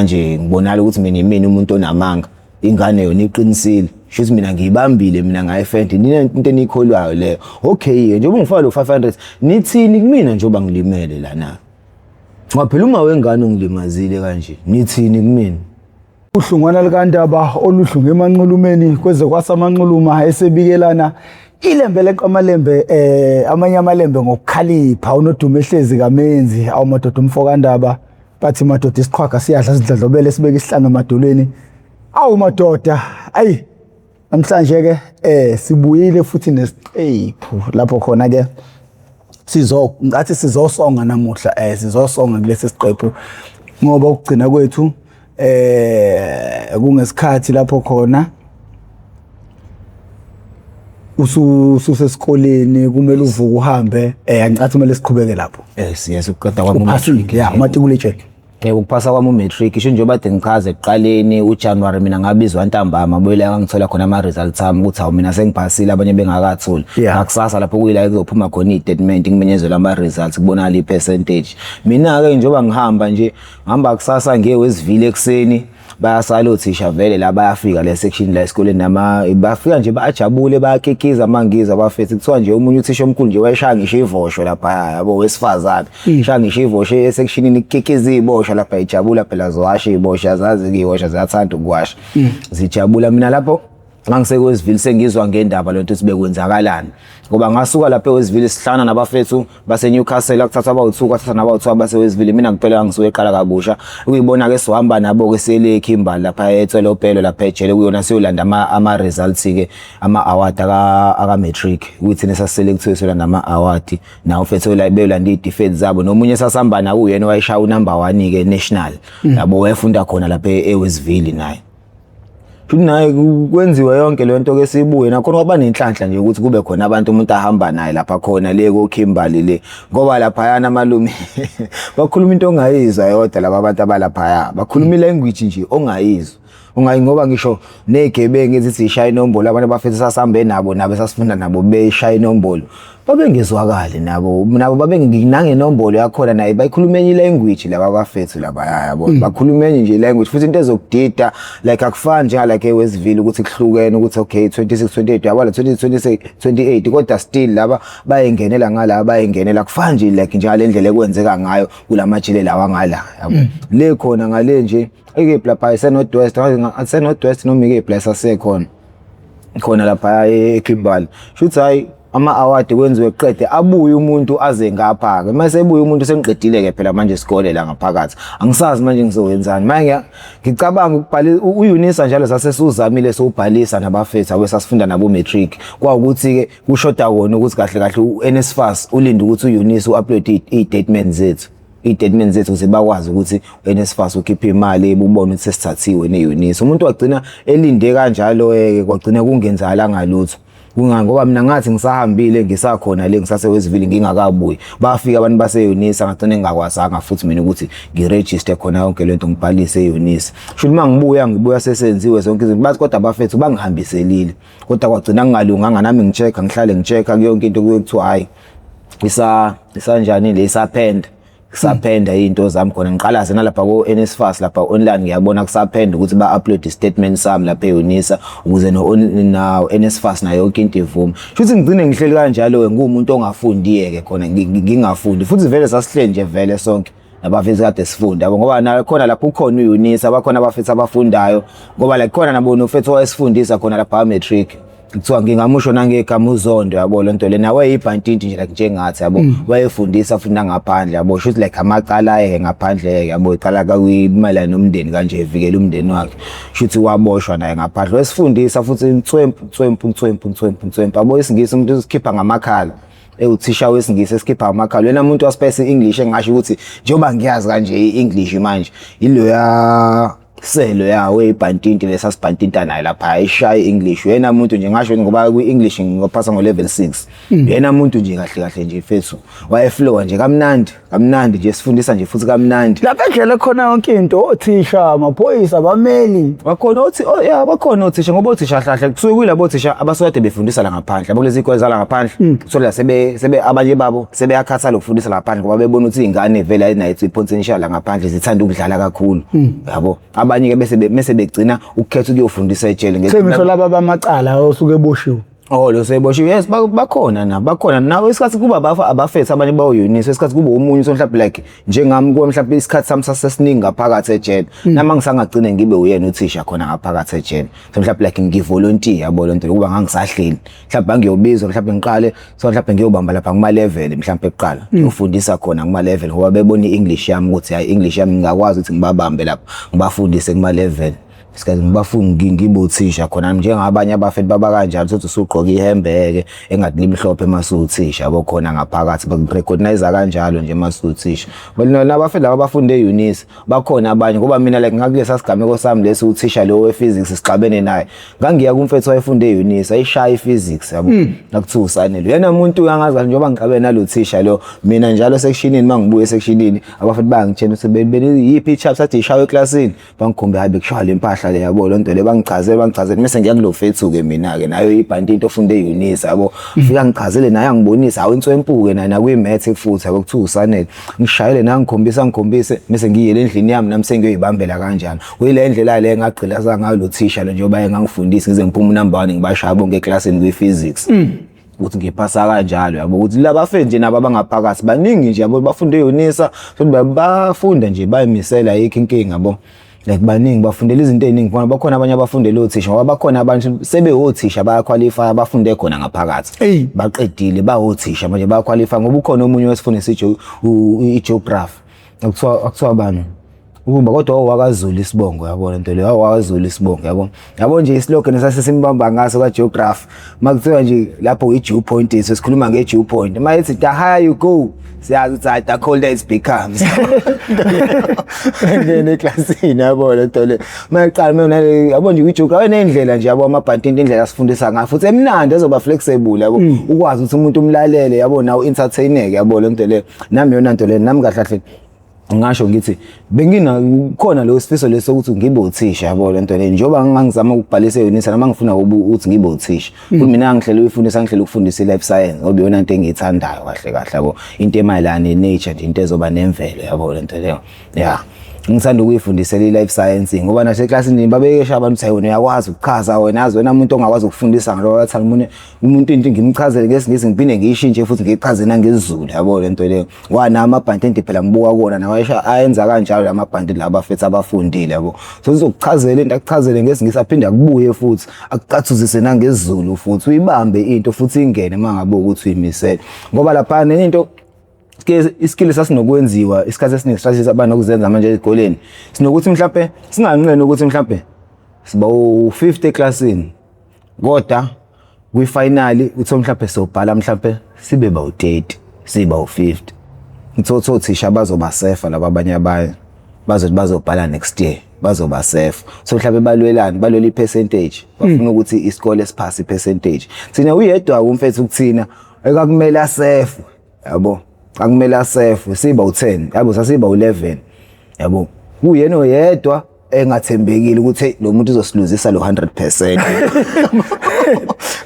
Manje ngibonala ukuthi mina umuntu onamanga ingane yona iqinisile shothi mina ngiyibambile mina ngayifenda into enikholwayo leyo okay njengoba ngifaka lo 500 nithini kumina njengoba ngilimele lana ngaphela uma wengane ungilimazile kanje nithini kumina uhlungwana likandaba oluhlunge emanxulumeni kweze kwasamanxuluma esebikelana ilembe leqamalembe amanye amalembe ngokukhalipha unodume ehlezi kamenzi awumadoda umfokandaba bathi madoda isiqhwaga siyadla sidladlobele sibeke isihlanga emadolweni awumadoda ayi namhlanje ke sibuyile futhi nesiqephu lapho khona ke ngathi sizosonga namuhla sizosonga kulesi siqephu ngoba ukugcina kwethu kungesikhathi lapho khona usesesikoleni kumele uvuke uhambe angicathi kumele siqhubeke lapho yes ukuqeda kwami umatric matriculation ukuphasa kwami umatric isho njengoba ade ngichaze ekuqaleni uJanuary mina ngabizwa ntambama boyela ngangithola khona ama results ami ukuthi awu mina sengiphasile abanye bengakatholi ngakusasa lapho kuyila kuzophuma khona istatement ngimenyezela ama results kubonakala ipercentage mina ke njengoba ngihamba kusasa ngewesivile ekseni bayasala othisha vele la bayafika le section la esikoleni nama bafika nje bajabule bayakekiza mangiza bafethu kuthiwa nje umunye uthisha omkhulu nje wayeshaya ngisho ivosho lapha yabo wesifazane shaya ngisho ivosho esection ikekeza ibosho lapha ijabula phela zohasha ibosho zazi kiwasha ziyathanda ukuwasha zijabula mina lapho ngangisekwesivile sengizwa ngendaba lento sibekwenzakalana ngoba ngasuka lapha eWesivile sihlana nabafethu base Newcastle akuthatha abawu2 kwathatha nabawu2 base eWesivile mina ngipela ngisuke eqala kabusha ukuyibona ke sohamba nabo ke sele Kimberley lapha eThelopelo lapha ejele kuyona siyolanda ama results ke ama award aka matric ukuthi nesaselectwe siyolanda ama award nawo fethu la beyolanda idefense zabo nomunye sasihamba na uyena wayeshaya unumber 1 ke national yabo wayefunda khona lapha eWesivile naye naye kwenziwa yonke lento ke sibuye nakhona kwaba nenhlanhla nje ukuthi kube khona abantu umuntu ahamba naye lapha khona le ko Kimberley le ngoba lapha yana malume bakhuluma into ongayizwa yodwa laba abantu abalapha bakhuluma ilanguage nje ongayizwa ngoba ngisho negebenge ezithi ishaya inombolo abantu abafethu sasambe nabo sasifunda nabo beshaya inombolo babengezwakali nabo babenginange inombolo yakhona naye bayikhulumeni ilanguage laba bafethu laba yabo bakhulumeni nje ilanguage futhi into ezokudida like akufani nje like eWesivile ukuthi kuhlukene ukuthi okay 26 28 yabona 2026 28 kodwa still laba bayengenela ngala bayengenela kufani nje like njalo indlela ekwenzeka ngayo kulamajele lawa ngala yabo le khona ngale nje eke lapha Northwest noma ike place asekhona khona lapha eKimberley shuthi hayi ama award kwenziwe qede abuye umuntu aze ngapha ke mase ebuye umuntu sengiqedile ke phela manje isikole la ngaphakathi angisazi manje ngizowenzani manje ngicabanga ukubhalisa uUnisa njalo sasesuzamile sobhalisa nabafethu awesasifunda nabo matric kwaukuthi ke kushoda wona ukuthi kahle kahle uNSFAS ulinde ukuthi uUnisa uupload istatements zethu istatements zethu zibakwazi ukuthi uNSFAS ukhipha imali ebubona ukuthi sesithathiwe neUnisa umuntu wagcina elinde kanjalo kwagcina kungenzalanga lutho ngoba mina ngathi ngisahambile ngisakhona le ngisaseWesivile ngingakabuyi bafika abantu baseUnisa ngagcina ngingakwazanga futhi mina ukuthi ngiregister khona yonke lento ngibhalise eUnisa shuthi mangibuya sesenziwe zonke izinto bathi kodwa abafethu bangihambiselile kodwa kwagcina ngingalunganga nami ngichecka ngihlale ngichecka yonke into kuthiwa hayi isanjani le saphenda into zami khona ngiqala zena lapha ko NSFAS lapha online ngiyabona kusaphenda ukuthi ba-upload istatement sami lapha eUnisa ukuze no NSFAS nayo yonke into ivume futhi ngigcine ngihleli kanjalo ngumuntu ongafundiye ke khona ngingafundi futhi vele sasihle nje vele sonke nabafethu kade sifunda yabo ngoba na khona lapho ukhona uUnisa abakhona abafethu abafundayo ngoba la khona nabo nofethu owasifundisa khona lapha matric kuthiwa ngingamusho nangegama uZondo yabo lento lena wayibhantinti nje like njengathi yabo wayefundisa funda ngaphandle yabo shuthi like amaqala ngaphandle yabo iqala kayimalana nomndeni kanje evikela umndeni wakhe shuthi waboshwa naye ngaphandle wesifundisa futhi intswempu yabo isingisi umuntu usikhipha ngamakhala uthisha wesingisi esikipha amakhala wena umuntu waspace English engasho ukuthi njengoba ngiyazi kanje iEnglish manje iloya selo yawe ibhantinti lesasibhantinta naye lapha ayishaya English yena umuntu nje ngasho ngoba ku-English ngophasa ngo level 6 yena umuntu nje kahle kahle nje mfethu wayeflow nje kamnandi nje sifundisa nje futhi kamnandi lapha edlela khona yonke into othisha amaphoyisa abameli bakhona othisha ngoba othisha hlahle kusuke kuyilabo othisha abasokade befundisa la ngaphandle yabo lezi ikole zala ngaphandle sola sebe abanye babo sebeyakhathala ukufundisa la ngaphandle ngoba bebona ukuthi izingane vele ayinayithi potential la ngaphandle zithanda ukudlala kakhulu yabo abanye ke bese begcina ukukhetha ukuyofundisa ejele ngisho laba bamacala osuke eboshiwe lo seboshiwe yes bakhona nawo isikhathi kuba abafethu abanye bayoyunisa isikhathi kuba umunye mhlawumbe like njengami kuwe mhlawumbe isikhathi sami sasesiningi ngaphakathi ejele nama ngisangagcina ngibe uyena uthisha khona ngaphakathi ejele so mhlawumbe like ngivolunteer yabo lonto kuba ngangisahleli mhlawumbe ngiyobizwa mhlawumbe ngiqale so mhlawumbe ngiyobamba lapha kuma level mhlawumbe eqala ngiyofundisa khona kuma level ngoba bebona iEnglish yami ukuthi hayi English yami ngingakwazi ukuthi ngibabambe lapha ngibafundise kuma level isikhathi ngibafungi ngibothisha khona njengabanye abafethu baba kanjalo sothi usugqoka ihembeke engathi limhlophe masuthisha yabo khona ngaphakathi bakurecognize kanjalo nje masuthisha bona nabafethu laba bafunde eUnisa bakhona abanye ngoba mina like ngakulesa sigameko sami lesi uthisha lo we-physics sixabene naye ngangiya kumfethu wayefunde eUnisa ayishaya i-physics yabo nakuthiwa usanele yena umuntu uyangazi njengoba ngiqabe nalo thisha lo mina njalo sectionini mangibuye sectionini abafethu bayangitshela ukuthi beyiphi i-chapter sathi ishawe eclassini bangikhombe hayi bekushaya lempahla le yabo lonto le bangichazele mase ngiya kulo fethu ke mina ke nayo ibhanti into ofunde eUnisa yabo ufika ngichazele naye angibonisa awu inswempuke na kwi-math futhi yabo kuthiwa usanele ngishayele na ngikhombise mase ngiyele endlini yami nami sengiyoyibambela kanjani kuyile ndlela le ngagqila ngayo lo thisha lo njengoba engangifundisa ngize ngiphuma number 1 ngibashaya bonke eclassini kwi-physics ukuthi ngiphasa kanjalo yabo ukuthi laba bafethu nje nabo abangaphakathi baningi nje yabo bafunde eUnisa sokuthi bafunda nje bayimisela yikho inkinga yabo like baningi bafundela izinto eziningi bona bakhona abanye abafundela othisha ngoba bakhona abantu sebeothisha bayaqualify abafunde khona ngaphakathi baqedile baothisha manje bayaqualify ngoba ukhona omunye wesifundisa i-geography akuthiwa bani ukuba kodwa owakaZulu isibongo yabona into leyo owakaZulu isibongo yabo nje islogan esasesimbamba ngaso ka-geography makuthiwa nje lapho i-dew point sesikhuluma nge-dew point mayithi the higher you go siyazi ukuthi the colder it becomes ngene eclassini yabona into le mayiqala mina yabo nje i-geography enendlela nje yabo amabhantinti indlela sifundisa ngayo futhi emnandi ezoba flexible yabo ukwazi ukuthi umuntu umlalele yabo nawo entertaineke yabo lento le nami yona into le nami kahle kahle ngisho ngithi bengina khona lo sifiso lesokuthi ngibe uthisha yabo lento le njoba ngangizama ukubhalisa eUnisa noma ngifuna ukuthi ngibe uthisha kumina ngihlela ukufundisa life science ngoba yona into engiyithandayo kahle kahle yabo into emayelana nenature nje into ezoba nemvelo yabo lento leyo ngithanda ukuyifundisela i-life science ngoba nashe classini babekesha abantu ukuthi wena uyakwazi ukuchaza wena azi wena umuntu ongakwazi ukufundisa ngalo wathanda umuntu into ngimchazele ngesingisi ngiphinde ngiyishintshe futhi ngichaze nangesiZulu yabo lento leyo wana amabhanti phela ngibuka kuona nawayesha ayenza kanjalo lamabhanti laba fethu abafundile yabo so uzokuchazela into akuchazele ngesingisi aphinde akubuye futhi akucathuzise nangesiZulu futhi uyibambe into futhi ingene mangabe ukuthi uyimisela ngoba lapha into iskill sasinokwenziwa isikhathi esiningi strategies abantu okuzenza manje ezikoleni sinokuthi mhlawumbe singanqeni ukuthi mhlawumbe siba u50 eclassini kodwa kwi-final uthi mhlawumbe sobhala mhlawumbe sibe ba u30 siba u50 ngitho thisha bazoba safe laba abanye abaye bazothi bazobhala next year bazoba safe so mhlawumbe balwela i-percentage bafuna ukuthi isikole sipass i-percentage thina uyedwa umfethu ukuthina ekakumele safe yabo akumele asefe siba u10 yabo sasiba u11 yabo uyena oyedwa engathembekile ukuthi lo muntu uzosiluzisa lo 100%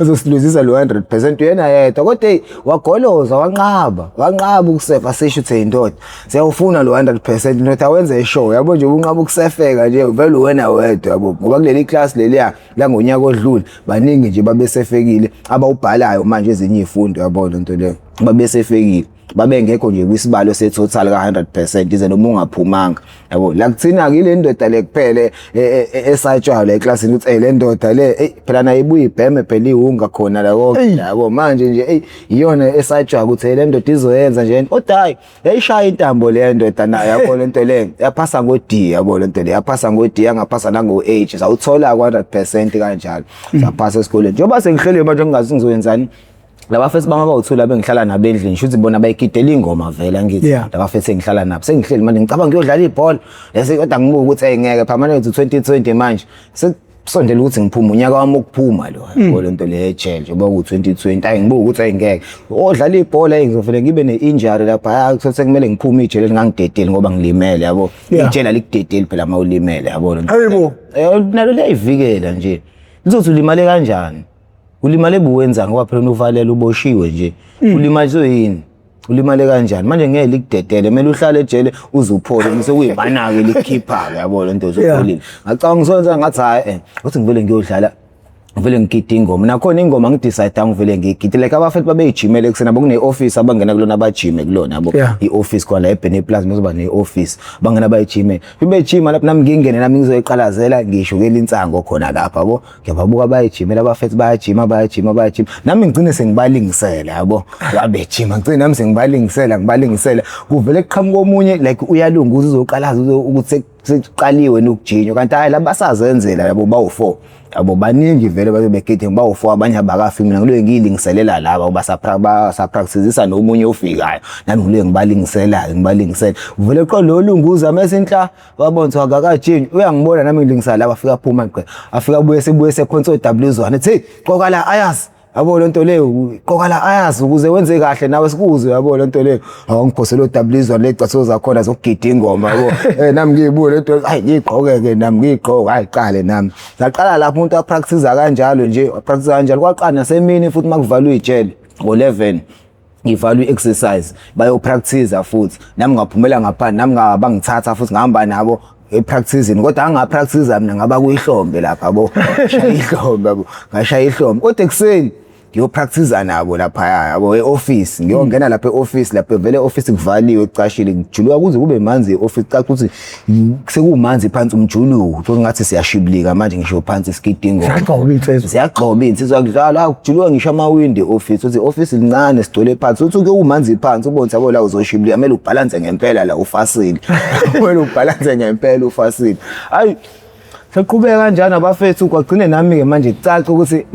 uzosiluzisa lo 100% uyena yedwa kodwa wagoloza wanqaba ukusefa asisho ukuthi indoda siyawufuna lo 100% indoda awenze ishow yabo nje unqaba ukusefeka nje vele wena wedwa yabo ngoba kuleli class leliya la ngonyaka odlule baningi nje babesefekile abawubhalayo manje ezinye izifundo yabo lento leyo babesefekile babengekho nje kwisibalo setotal ka100% ize noma ungaphumanga yabo la kuthina kile ndoda le kuphele esatshwa la eclassini uthi le ndoda le phela nayo ibuye ibheme phela ihunga khona la konke yabo manje nje iyona esatshwa ukuthi le ndoda izoyenza nje kodwa hayi yayishaya intambo le ndoda nayo yabo lento le yaphasa ngo-D yabo lento le yaphasa ngo-D yangaphasa nango-H sawuthola ku100% kanjalo saphasa esikoleni njengoba sengihlele manje ngingazi ngizoyenzani labafethu bangabawu2 bengihlala nabo endlini shuthi bona bayigidela ingoma vele angithi labafethu engihlala nabo sengihleli manje ngicabanga ngiyodlala ibhola bese kodwa ngibuka ukuthi ayingeke permanent 2020 manje kusondela ukuthi ngiphume unyaka wami ukuphuma lo yabo lento le ejele njengoba ku2020 ayingibuka ukuthi ayingeke odlala ibhola ngizovele ngibe ne-injury lapha sekumele ngiphume ijele lingangidedeli ngoba ngilimele yabo ijele alikudedeli phela mawulimele yabo hayibo nalo liyayivikela nje lizothi ulimale kanjani ulimale buwenza ngoba phela uvalela uboshiwe nje ulimazwe yini ulimale kanjani manje ngeke likudedele kumele uhlale ejele uzuphole ngisekuyimanake likhipha yabo lento zopholile ngacabanga ngizonza ngathi hayi uthi ngivele ngiyodlala ngivele ngigida ingoma nakhona ingoma ngidecide ngivele ngigida like abafethu babeyijimele kusena bokune office abangena kulona abajime kulona yabo ioffice kwala eBenny Plaza mezoba neoffice bangena bayijime bebejima lapho nami ngingene nami ngizoyiqalazela ngisho ke linsango khona lapha yabo ngiyababuka bayijimela abafethu bayajima nami ngicine sengibalingisela yabo babejima ngicine nami sengibalingisela kuvele kuqhamuka omunye like uyalunga uzoqalaza ukuthi sekuqaliwe nokujinywa kanti hayi labasazenzela yabo bawu4 yabo baningi vele babegide bawu4 abanye abakafi mina ngilo ngiyilingiselela laba basa practiceisa nomunye ofikayo nami ngilo ngibalingisela vele qo lo lunguza mesenhla wabonza akakajinywa uyangibona nami ngilingisela laba afika phuma afika buye sekhonso W1 ethi qoka la ayas yabo lento leyo qoka la ayazi ukuze wenze kahle nawe sikuzwe yabo lento leyo awungiphosela uW1 lecatho zakhona zokugida ingoma yabo nami ngiyibuka lento hayi ngiqhokeke nami ngiqhoka hayi qale nami ngaqala lapho umuntu apractice kanjalo nje practice kanjalo kwaqala nasemini futhi makuvalwe ijele ngo11 ngivalwe exercise bayo practice futhi nami ngaphumela ngaphandle nami ngabangithatha futhi ngihamba nabo epracticing kodwa angapractice mina ngaba kuyihlombe lapha yabo ihlombe yabo ngashaya ihlombe kodwa ekseni ngiyopractice nabo lapha yabo eoffice ngiyongena lapha eoffice lapha vele office kuvaliwe ecashile ngijuluka kuze kube manzi eoffice caca ukuthi sekumanzi phansi umjuluko ukuthi ngathi siyashibilika manje ngisho phansi skidingo siyagxoba insizwa kudlala ukujuluka ngisho amawindi eoffice uthi office lincane sigcwele phansi uthi kumanzi phansi ubonisa yabo la uzoshibilika kumele ubalance ngempela la ufasile kumele ubalance ngempela ufasile hayi saqhubeka kanjani abafethu kwagcine nami ke manje caca ukuthi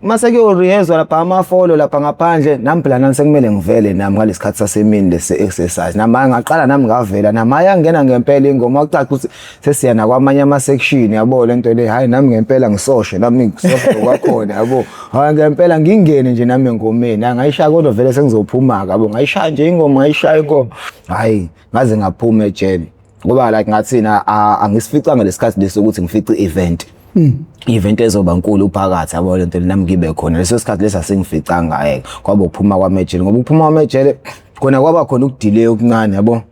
mase kuyorehezwa lapha amafolo lapha ngaphandle nami phela nami sekumele ngivele nami ngalesikhathi sasemini lese exercise nami ngaqala nami ngavela nami ayangena ngempela ingoma kucaca ukuthi sesiyana kwamanye ama section yabo lento le hayi nami ngempela ngisoshe nami ngisoshe kwakhona yabo hayi ngempela ngingene nje nami engomeni angayishaya kodwa vele sengizophuma yabo ngayishaya nje ingoma ngayishaya ingoma hayi ngaze ngaphuma ejele ngoba like ngathina angisifica ngalesikhathi lesokuthi ngifice event event ezoba nkulu phakathi yabo lento nami ngibe khona leso sikhathi lesa sengifica ngaye kwaba ukuphuma kwamejele ngoba ukuphuma kwamejele khona kwaba khona ukudelay okuncane yabo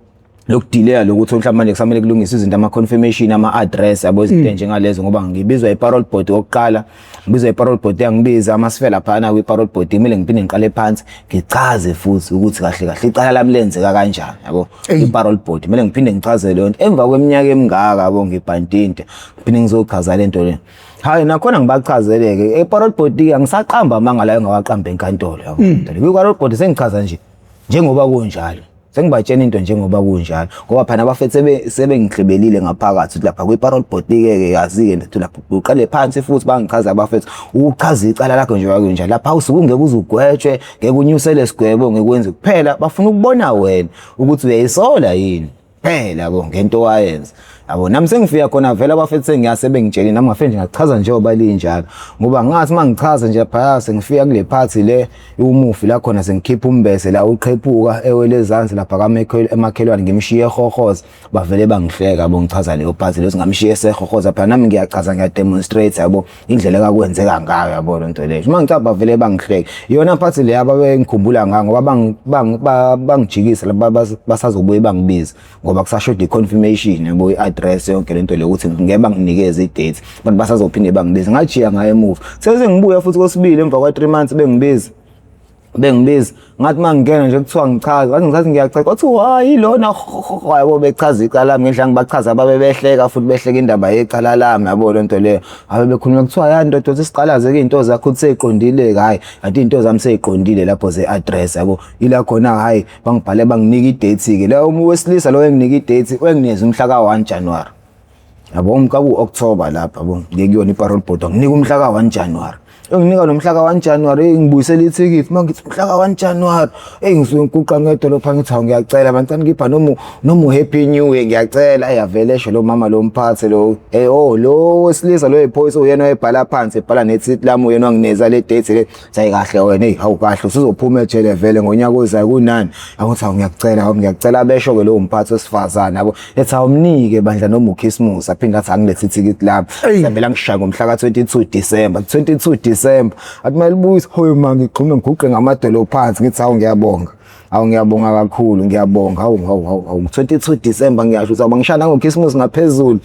lokudelay lokuthi mhlawumbe kusamele kulungiswe izinto ama confirmation ama address yabo izinto njengalezo ngoba ngibizwa iparole board oqala ngibizwa iparole board yangibiza amasifela phana kwiparole board kumele ngiphinde ngiqale phansi ngichaze futhi ukuthi kahle kahle icala lami lenzeka kanjani yabo iparole board kumele ngiphinde ngichazele yonke emva kweminyaka emingaka yabo ngibhantinte ngiphinde ngizochaza lento le hayi nakhona ngibachazeleke iparole board angisaqamba amangala engawaqamba enkantolo yabo kwiparole board sengichaza nje njengoba kunjalo sengibatshena into njengoba kunjalo ngoba phana abafethu sebengihlebelile ngaphakathi lapha kwiparole board ke yazi ke lapha uqale phansi futhi bangichaza abafethu uchaza icala lakho nje kanjalo lapha usukungeke uzugwetshwe ngeke unyusele sigwebo ngekwenza kuphela bafuna ukubona wena ukuthi uyayisola yini phela yabo ngento wayenza yabo nami sengifika khona vele abafethu sengiyasebengitshela nami ngafike nje ngachaza njengoba linjalo ngoba ngathi mangichaza nje phaya sengifika kule party le umufi la khona sengikhipha umbese la uqhephuka ewelezansi lapha emakhelwane ngimshiye ehohoza bavele bangihleka yabo ngichaza leyo party leso ngamshiye ehohoza phela nami ngiyachaza ngiyademonstrate yabo indlela akakwenzeka ngayo yabo lento leyo mangicaba bavele bangihleka iyona party le ababe ngikhumbula ngayo ngoba bangijikisa basazobuye bangibiza ngoba kusashoda iconfirmation yabo address yonke lento le ukuthi ngeke nginikeze i-date abantu basazophinde bangibiza ngajiya ngaye emuva seze ngibuya futhi kwesibili emva kwa 3 months bengibiza ngathi mangingena nje kuthiwa ngichaza ngathi ngizathi ngiyachaza kwathi hayi lona yabo bechaza icala lami ngendlela ngibachaza babe behleka futhi behleka indaba yecala lami yabo lento le abe bekhuluma kuthiwa ya ndodo sisiqalaze ke into zakho useyiqondile hayi kanti into zami seyiqondile lapho ze address yabo ila khona hayi bangibhale banginika i-date ke la wesilisa lo enginika i-date wengineza umhla ka1 January yabo umka ku October lapha yabo ngekuyona iparole board nginika umhla ka1 January enginika nomhla ka-1 January ngibuyisela ithikithi mangithi mhla ka-1 January ngisuke ngiguqa ngedolopha ngithi hawu ngiyacela bantwana ngipha noma happy new year ngiyacela ayavele esho lo mama lo mphathi lo lo wesilisa lo ephoyisa uyena oyebhala phansi ebhala nethi lami uyena wangineza le date le sayi kahle wena hawu kahle usuzophuma ejele vele ngonyaka ozayo kunani akuthi hawu ngiyacela besho ke lo mphathi wesifazana yabo ethi awumnike bandla noma uChristmas aphinda athi angilethe ithikithi lami savela ngishaya ngomhla ka-22 December athi malibuyisa hoyo manje ngigxume ngiguqe ngamadolo phansi ngithi hawu ngiyabonga kakhulu ngiyabonga hawu 22 December ngiyasho ukuthi abangishana ngoChristmas ngaphezulu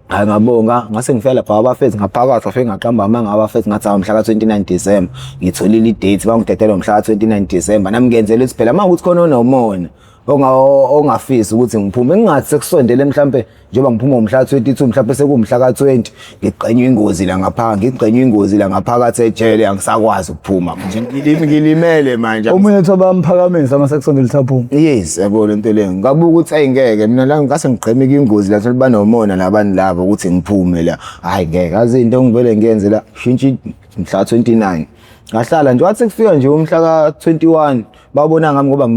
hayi ngabonga ngase ngifela lapha abafethu ngaphakathi afike ngaqamba amanga abafethu ngathi mhla ka-29 December ngitholile idate bangidedela mhla ka-29 December nami ngenzela ukuthi phela manje ukuthi khona onomona ongafisi ukuthi ngiphume ngingathi sekusondele mhlambe njengoba ngiphuma ngomhla ka-22 mhlambe sekumhla ka-20 ngigqenywe ingozi la ngaphakathi ejele angisakwazi ukuphuma ngilimele manje omunye ethoba amphakamisa mase kusondele saphuma yes yabo lento le ngabuka ukuthi ayingeke mina la ngase ngigqemeke ingozi la sokuba nomona labani labo ukuthi ngiphume la hayi ngeke azi into engivele ngiyenze la shintshi mhla 29 ngahlala nje wathi kufika nje umhla ka-21 babona ngami ngoba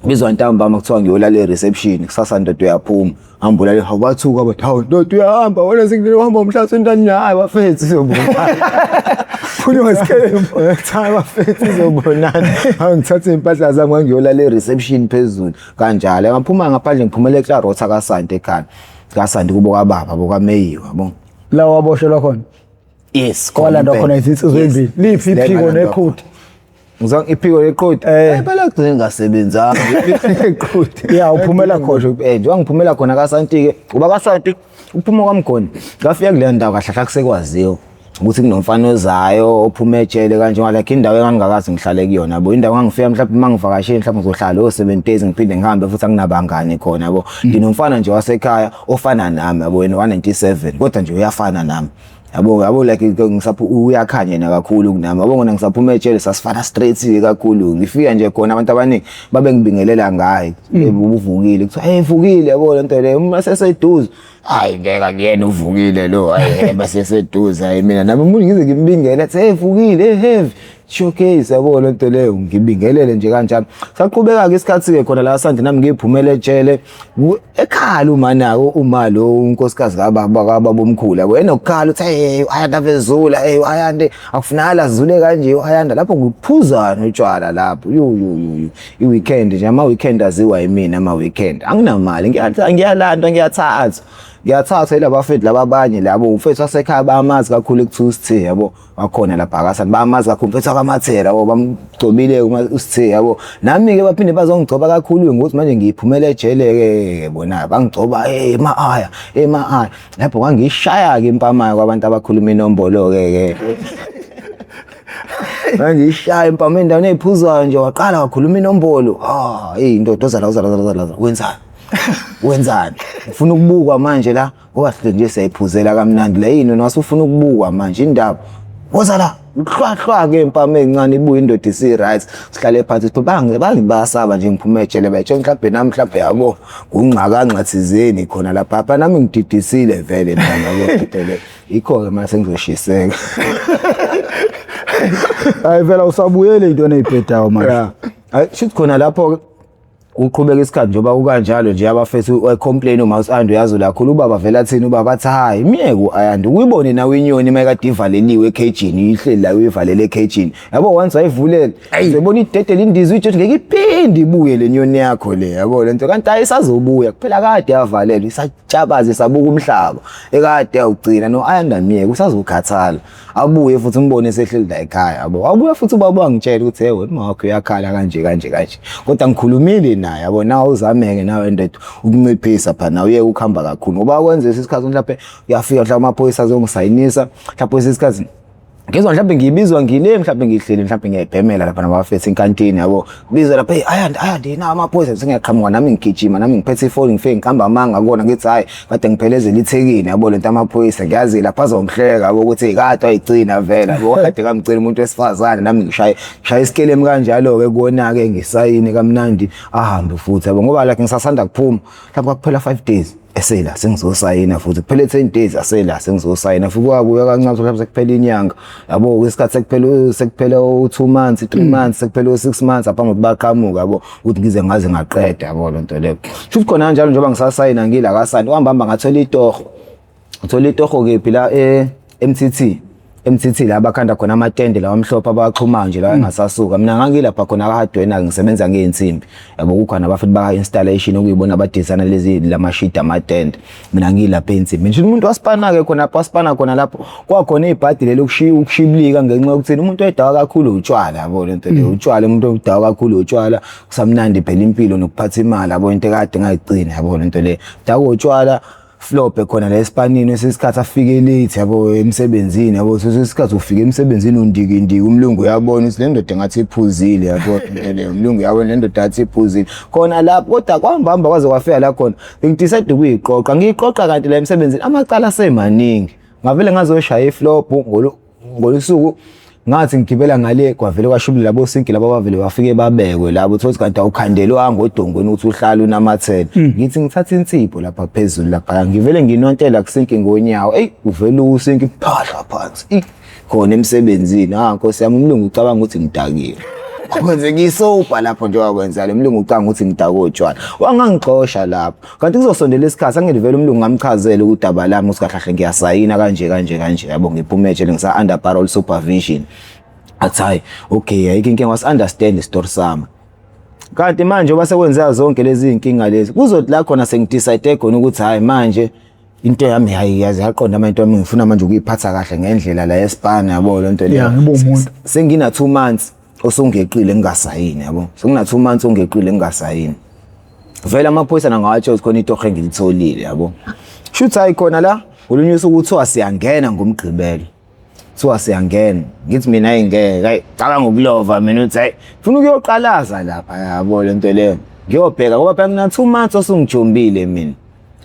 ngibizwa ntambama kuthiwa ngiyolala e-reception kusasa ndodo uyaphuma ngihamba la abathuka bathi hawu ndodo uyahamba wena sengihamba umhla ka-29 hayi bafethu sizobonana phuni wasikembo hayi bafethu sizobonana hawu ngithathe impahla zami ngiyolala e-reception phezulu kanjalo ngaphuma ngaphandle ngiphumele eClarota kaSanti ekhaya kaSanti kubo kababa bokaMeyiwa yabo la waboshelwa khona yes kwala ndo khona izinsizwe ezimbili liphi iphiko neqhuti ngizange iphiko leqhodi phela kugcine ngasebenzanga eqhodi uphumela khona nje wangiphumela khona kaSanti ke uba kaSanti uphuma kwami khona ngafika kule ndawo kahlahla kusekwaziyo ukuthi kunomfana ozayo ophuma ejele kanje like indawo engangakazi ngihlale kuyona yabo indawo engangifika mhlawumbe mangivakashile mhlawumbe ngizohlala o7 days ngiphinde ngihambe futhi anginabangani khona yabo nginomfana nje wasekhaya ofana nami yabo wena 197 kodwa nje uyafana nami yabo like ngisaphu uyakhanya yena kakhulu kunami yabo ngona ngisaphuma ejele sasifana straight kakhulu ngifika nje khona abantu abaningi babe ngibingelela ngaye ubuvukile kuthi vukile yabo lento le uma seseduze hayi ngeke ngiyena uvukile lo hayi baseseduze hayi mina nami umuntu ngize ngimbingele athi vukile heavy showcase yabo lento leyo ngibingelele nje kanjalo saqhubeka ke isikhathi ke khona la Sandi nami ngiphumele ejele ekhala umana umalo unkosikazi kababa bomkhulu yabo enokukhala uthi ayanda vezula ayande akufunala azule kanje ayanda lapho ngiphuzana utshwala lapho i-weekend nje ama weekend aziwa yimina ama weekend anginamali ngiyalanda ngiyathatha laba bafethu laba abanye labo umfethu wasekhaya bamazi kakhulu ekuthi yabo wakhona lapha kaSanti bamazi kakhulu umfethu akamathela yabo bamgcobile uSithe yabo nami ke baphinde bazongigcoba kakhulu ngokuthi manje ngiphumele ejele ke bona bangigcoba emaaya lapho kwangishaya ke impama kwabantu abakhuluma inombolo ke manje ishaya impama endaweni eziphuzayo nje waqala wakhuluma inombolo indoda ozala wenzani ufuna ukubukwa manje la ngoba nje siyayiphuzela kamnandi la yini wasufuna ukubukwa manje indaba woza la uhlwahlwa ke impama encane ibuye indoda isi-right sihlale phansi bangibasaba nje ngiphuma ejele bayetsho mhlawumbe nami mhlawumbe yabo kungqakanqa thizeni khona lapha nami ngididisile vele nami yabo ikho-ke mase sengizoshiseka hayi vela usabuyele into eneyibhedayo manje hayi shithi khona lapho uqhubeka isikhathi njoba ukanjalo nje abafethu ecomplain uMouse Ando yazo lakhulu ubaba vela thina ubaba bathi hayi miyeke Ayanda uyibone nawe inyoni mayikade ivaleliwe ekhejini ihleli la uyivalele ekhejini yabo once ayivulela uzobona idedele indizi uthi ngeke iphinde ibuye le nyoni yakho le yabo lento kanti ayisazobuya kuphela kade yavalelwa isatshabaza isabuka umhlaba ekade awugcina no Ayanda miyeke usazokhathala abuye futhi umbone sehleli la ekhaya yabo abuye futhi ubaba wangitshela ukuthi wena wakho uyakhala kanje kodwa ngikhulumile naye yabo nawe uzameke nawe ndoda ukunciphisa phana uye ukuhamba kakhulu ngoba kwenza isikhathi mhlawumbe uyafika mhlawumbe amaphoyisa azongisayinisa mhlawumbe isikhathi ngizwa mhlawumbe ngibizwa ngile mhlawumbe ngihleli mhlawumbe ngiyayibhemela lapha nabafethu enkantini yabo bizwa lapha Ayanda yina amaphoyisa sengiyaqhamuka nami ngigijima nami ngiphethe ifoni ngifike ngihamba amanga kona ngithi hayi kade ngiphelezela ithekini yabo lento amaphoyisa ngiyazi lapha azongihleka yabo ukuthi kade ayigcina vela yabo kade kamgcina umuntu wesifazane nami ngishaya isikelemu kanjalo ke kuona ke ngisayini kamnandi ahambe futhi yabo ngoba like ngisasanda kuphuma mhlawumbe kuphela 5 days esela sengizosayina futhi kuphele 10 days asela sengizosayina futhi kwabuya kancane mhlawumbe sekuphela inyanga yabo isikhathi sekuphela 2 months 3 months sekuphela 6 months apha ngokubaqhamuka yabo ukuthi ngize ngaze ngaqeda yabo lento leyo futhi khona kanjalo njengoba ngisasayina ngila kasani uhamba ngathola itoho uthola itoho kephi la MTT la bakhanda khona amatende la amhlophe abaxhuma nje la engasasuka mina ngangilapha khona kahardware ngisebenza ngeensimbi yabo kukhona abafuthi baka installation okuyibona abadesigner lezi lamashidi amatende mina ngilapha ensimbi nje umuntu wasipana ke khona wasipana khona lapho kwakhona ibhadi lelo ukushibilika ngenxa yokuthi umuntu odawa kakhulu utshwala yabo lento le utshwala umuntu odawa kakhulu utshwala kusamnandi phela impilo nokuphatha imali yabo into kade ngayigcina yabo lento le dawo utshwala flop khona la esipanini esesikhathi afike late yabo emsebenzini yabo sesikhathi ufika emsebenzini undiki umlungu uyabona ukuthi le ndoda ngathi iphuzile yabo le umlungu uyabona le ndoda ngathi iphuzile khona lapho kodwa kwahamba kwaze kwafika la khona ngidecide ukuyiqoqa ngiyiqoqa kanti la emsebenzini amacala semaningi ngavele ngazoshaya iflop ngolusuku ngathi ngigibela ngale kwavele kwashubula labo sinki labo bavele bafike babekwe labo uthothi kanti awukhandelwa ngodongweni ukuthi uhlala unamathele ngithi ngithatha insipho lapha phezulu lapha ngivele nginontela kusinki ngonyawo uvele usinki phahla phansi khona emsebenzini nkosi yami umlungu ucabanga ukuthi ngidakiwe kwenze ngisopa lapho nje wakwenza lo mlungu ucanga ukuthi ngidakotshwana wangangixosha lapho kanti kuzosondela isikhathi angivele umlungu ngamchazela ukuthi abalami usikahlahle ngiyasayina kanje yabo ngiphumeje ngisa under parole supervision athi okay ayike inkinga was understand istory sami kanti manje basekwenza zonke lezi inkinga lezi kuzothi la khona sengidecide khona ukuthi hayi manje into yami hayiyazi yaqonda manje wami ngifuna manje ukuyiphatha kahle ngendlela la eSpana yabo lento le sengina 2 months osongeqile ngingasayini yabo sengina 2 months ongeqile ngingasayini vele amaphoyisa nangawatsho ukuthi khona itoho engilitholile yabo shuthi ayikhona la ulunyusa ukuthi siyangena ngomgqibelo siyangena ngithi mina ayingeke hayi cabanga ukulova mina uthi hayi ufuna ukuyoqalaza lapha yabo lento leyo ngiyobheka ngoba phela ngina 2 months osungijombile mina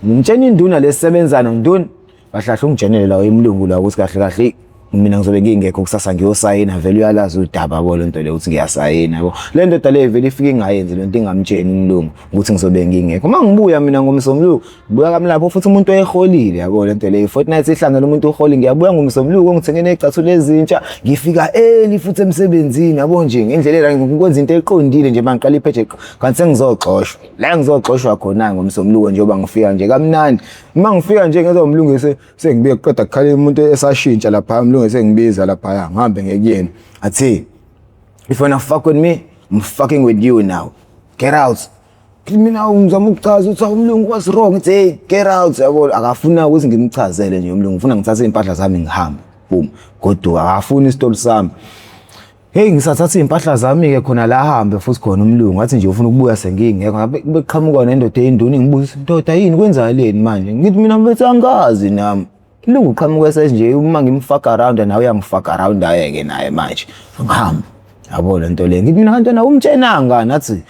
ngimtshela induna lesebenzana nduna bahlahla ungijenele la emlungu la ukuthi kahle mina ngizobe ngingekho kusasa ngiyosayina vele uyalazi udaba yabo lento le ukuthi ngiyasayina yabo le ndoda le vele ifike ingayenzi lento ingamtsheni umlungu ukuthi ngizobe ngingekho mangibuya mina ngomsomluko buya kami lapho futhi umuntu oyeholile yabo lento le fortnight ihlangana umuntu oholi ngiyabuya ngomsomluko ngithengene icathulo ezintsha ngifika early futhi emsebenzini yabo nje ngendlela ngikwenza into eqondile nje bangiqala ipheje kanti sengizoxoshwa la ngizoxoshwa khona ngomsomluko njengoba ngifika nje kamnandi mangifika nje ngezomlungu sengibuye kuqeda kukhala umuntu esashintsha lapha sengibiza lapha ngihambe ngekuyena athi if you wanna fuck with me I'm fucking with you now get out mina ngizama ukuchaza ukuthi umlungu was wrong it's hey get out yabo akafuna ukuthi ngimchazele nje umlungu ufuna ngithathe impahla zami ngihambe boom kodwa akafuna isitori sami hey ngisathatha impahla zami ke khona la hambe futhi khona umlungu wathi nje ufuna ukubuya sengingekho beqhamuka nendoda eyinduna ngibuza indoda yini kwenzakaleni manje ngithi mina mfethu angazi nami Lungu uqhamuka nje uma ngimfaka around nawe uyangifaka around ayeke naye manje ngihamba yabo lento le ngithi mina kanti na umtshenanga nathi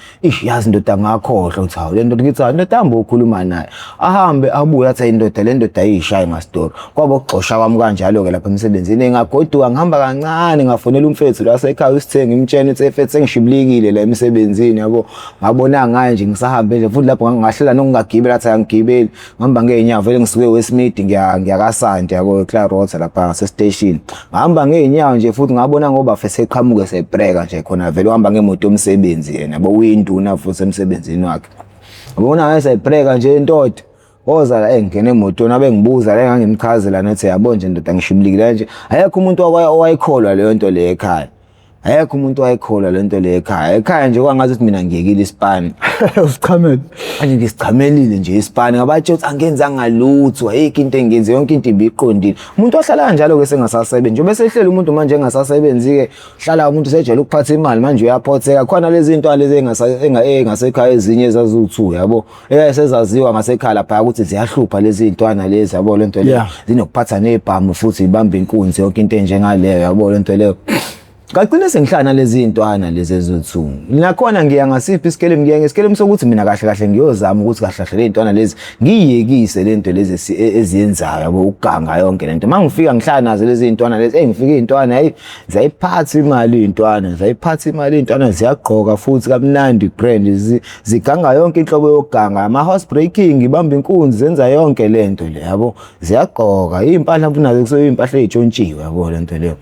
yazi indoda ngakhohlwa uthi hawu lento ngithi indoda hamba ukukhuluma naye ahambe abuye athi indoda le ndoda ayishaya ngastori kwabo ukuxosha kwami kanjalo ke lapha emsebenzini engagoduka ngihamba kancane ngafonela umfethu la sekhaya usithenga imtshene uthi efethu sengishibilikile la emsebenzini yabo ngabona ngaye nje ngisahambe nje futhi lapho ngahlela nokungagibela athi angigibeli ngihamba ngeenyawo vele ngisuke Westmead ngiyakasande yabo eClarota lapha ngase station ngihamba ngeenyawo nje futhi ngabona ngoba fese eqhamuke sebreka nje khona vele uhamba ngemoto yomsebenzi yena yabo uyinduna futhi emsebenzini wakhe ubona ngase ebreka nje indoda oza la engene emotweni abengibuza la ngangimchazela nathi yabo nje indoda ngishibilikile nje ayekho umuntu owayikholwa leyo nto le ekhaya ayekho umuntu owayikholwa lento le ekhaya nje kwangathi ukuthi mina ngiyekile iSpani usichamele manje ngisichamelile nje iSpani ngabathi uthi angenzanga lutho ayikho into engenze yonke into ibiqondile umuntu ohlala kanjalo ke sengasasebenzi nje bese ehlela umuntu manje engasasebenzi ke hlala umuntu sejela ukuphatha imali manje uyaphotheka khona lezi zinto lezi engasekhaya ezinye ezazi2 yabo eyayisezaziwa ngasekhaya lapha ukuthi ziyahlupha lezi zintwana lezi yabo lento le zinokuphatha nezibhamu futhi ibamba inkunzi yonke into enjengaleyo yabo lento leyo Ngagcina sengihlala lezi intwana lezi ezothu. Nakhona ngiya ngasiphi isikele ngiya ngesikele sokuthi mina kahle kahle ngiyozama ukuthi kahle kahle le intwana lezi ngiyekise lento lezi eziyenzayo yabo ukuganga yonke lento. Mangifika ngihlala nazo lezi intwana lezi ngifike intwana hey zayiphatha imali intwana ziyagqoka futhi kamnandi brand ziganga yonke inhlobo yokuganga ama horse breaking ibamba inkunzi zenza yonke lento le yabo ziyagqoka impahla mfuthi nazo kuseyimpahla ezitshontshiwe yabo lento leyo.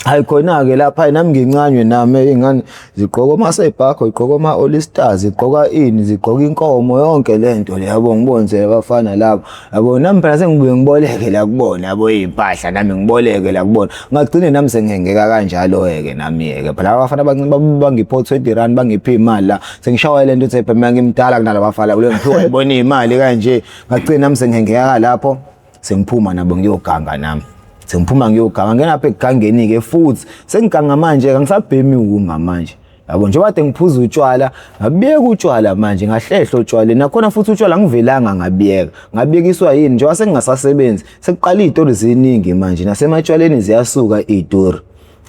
Hayi khona ke lapha nami ngincanywe nami ingane zigqoka amasebhakho igqoka ama all stars igqoka zigqoka inkomo yonke lento le yabo ngibonze abafana labo yabo nami phela sengibuye ngiboleke la kubona yabo impahla nami ngiboleke la kubona ngagcine nami sengihengeka kanjalo ke nami ke phela abafana bangipho 20 rand bangiphe imali la sengishawela lento ethi phela ngimdala kunalabafana kule ngiphiwa ibona imali kanje ngagcine nami sengihengeka lapho sengiphuma nabo ngiyoganga nami sengiphuma ngiyoganga ngena lapha egangeni ke futhi sengiganga manje angisabhemi ukungamanje yabo nje bade ngiphuza utshwala ngabiyeka utshwala manje ngahlehlo utshwala nakhona futhi utshwala ngivelanga ngabiyekiswa yini nje wasengingasasebenzi sekuqala izitori ziningi manje nasematshwaleni ziyasuka izitori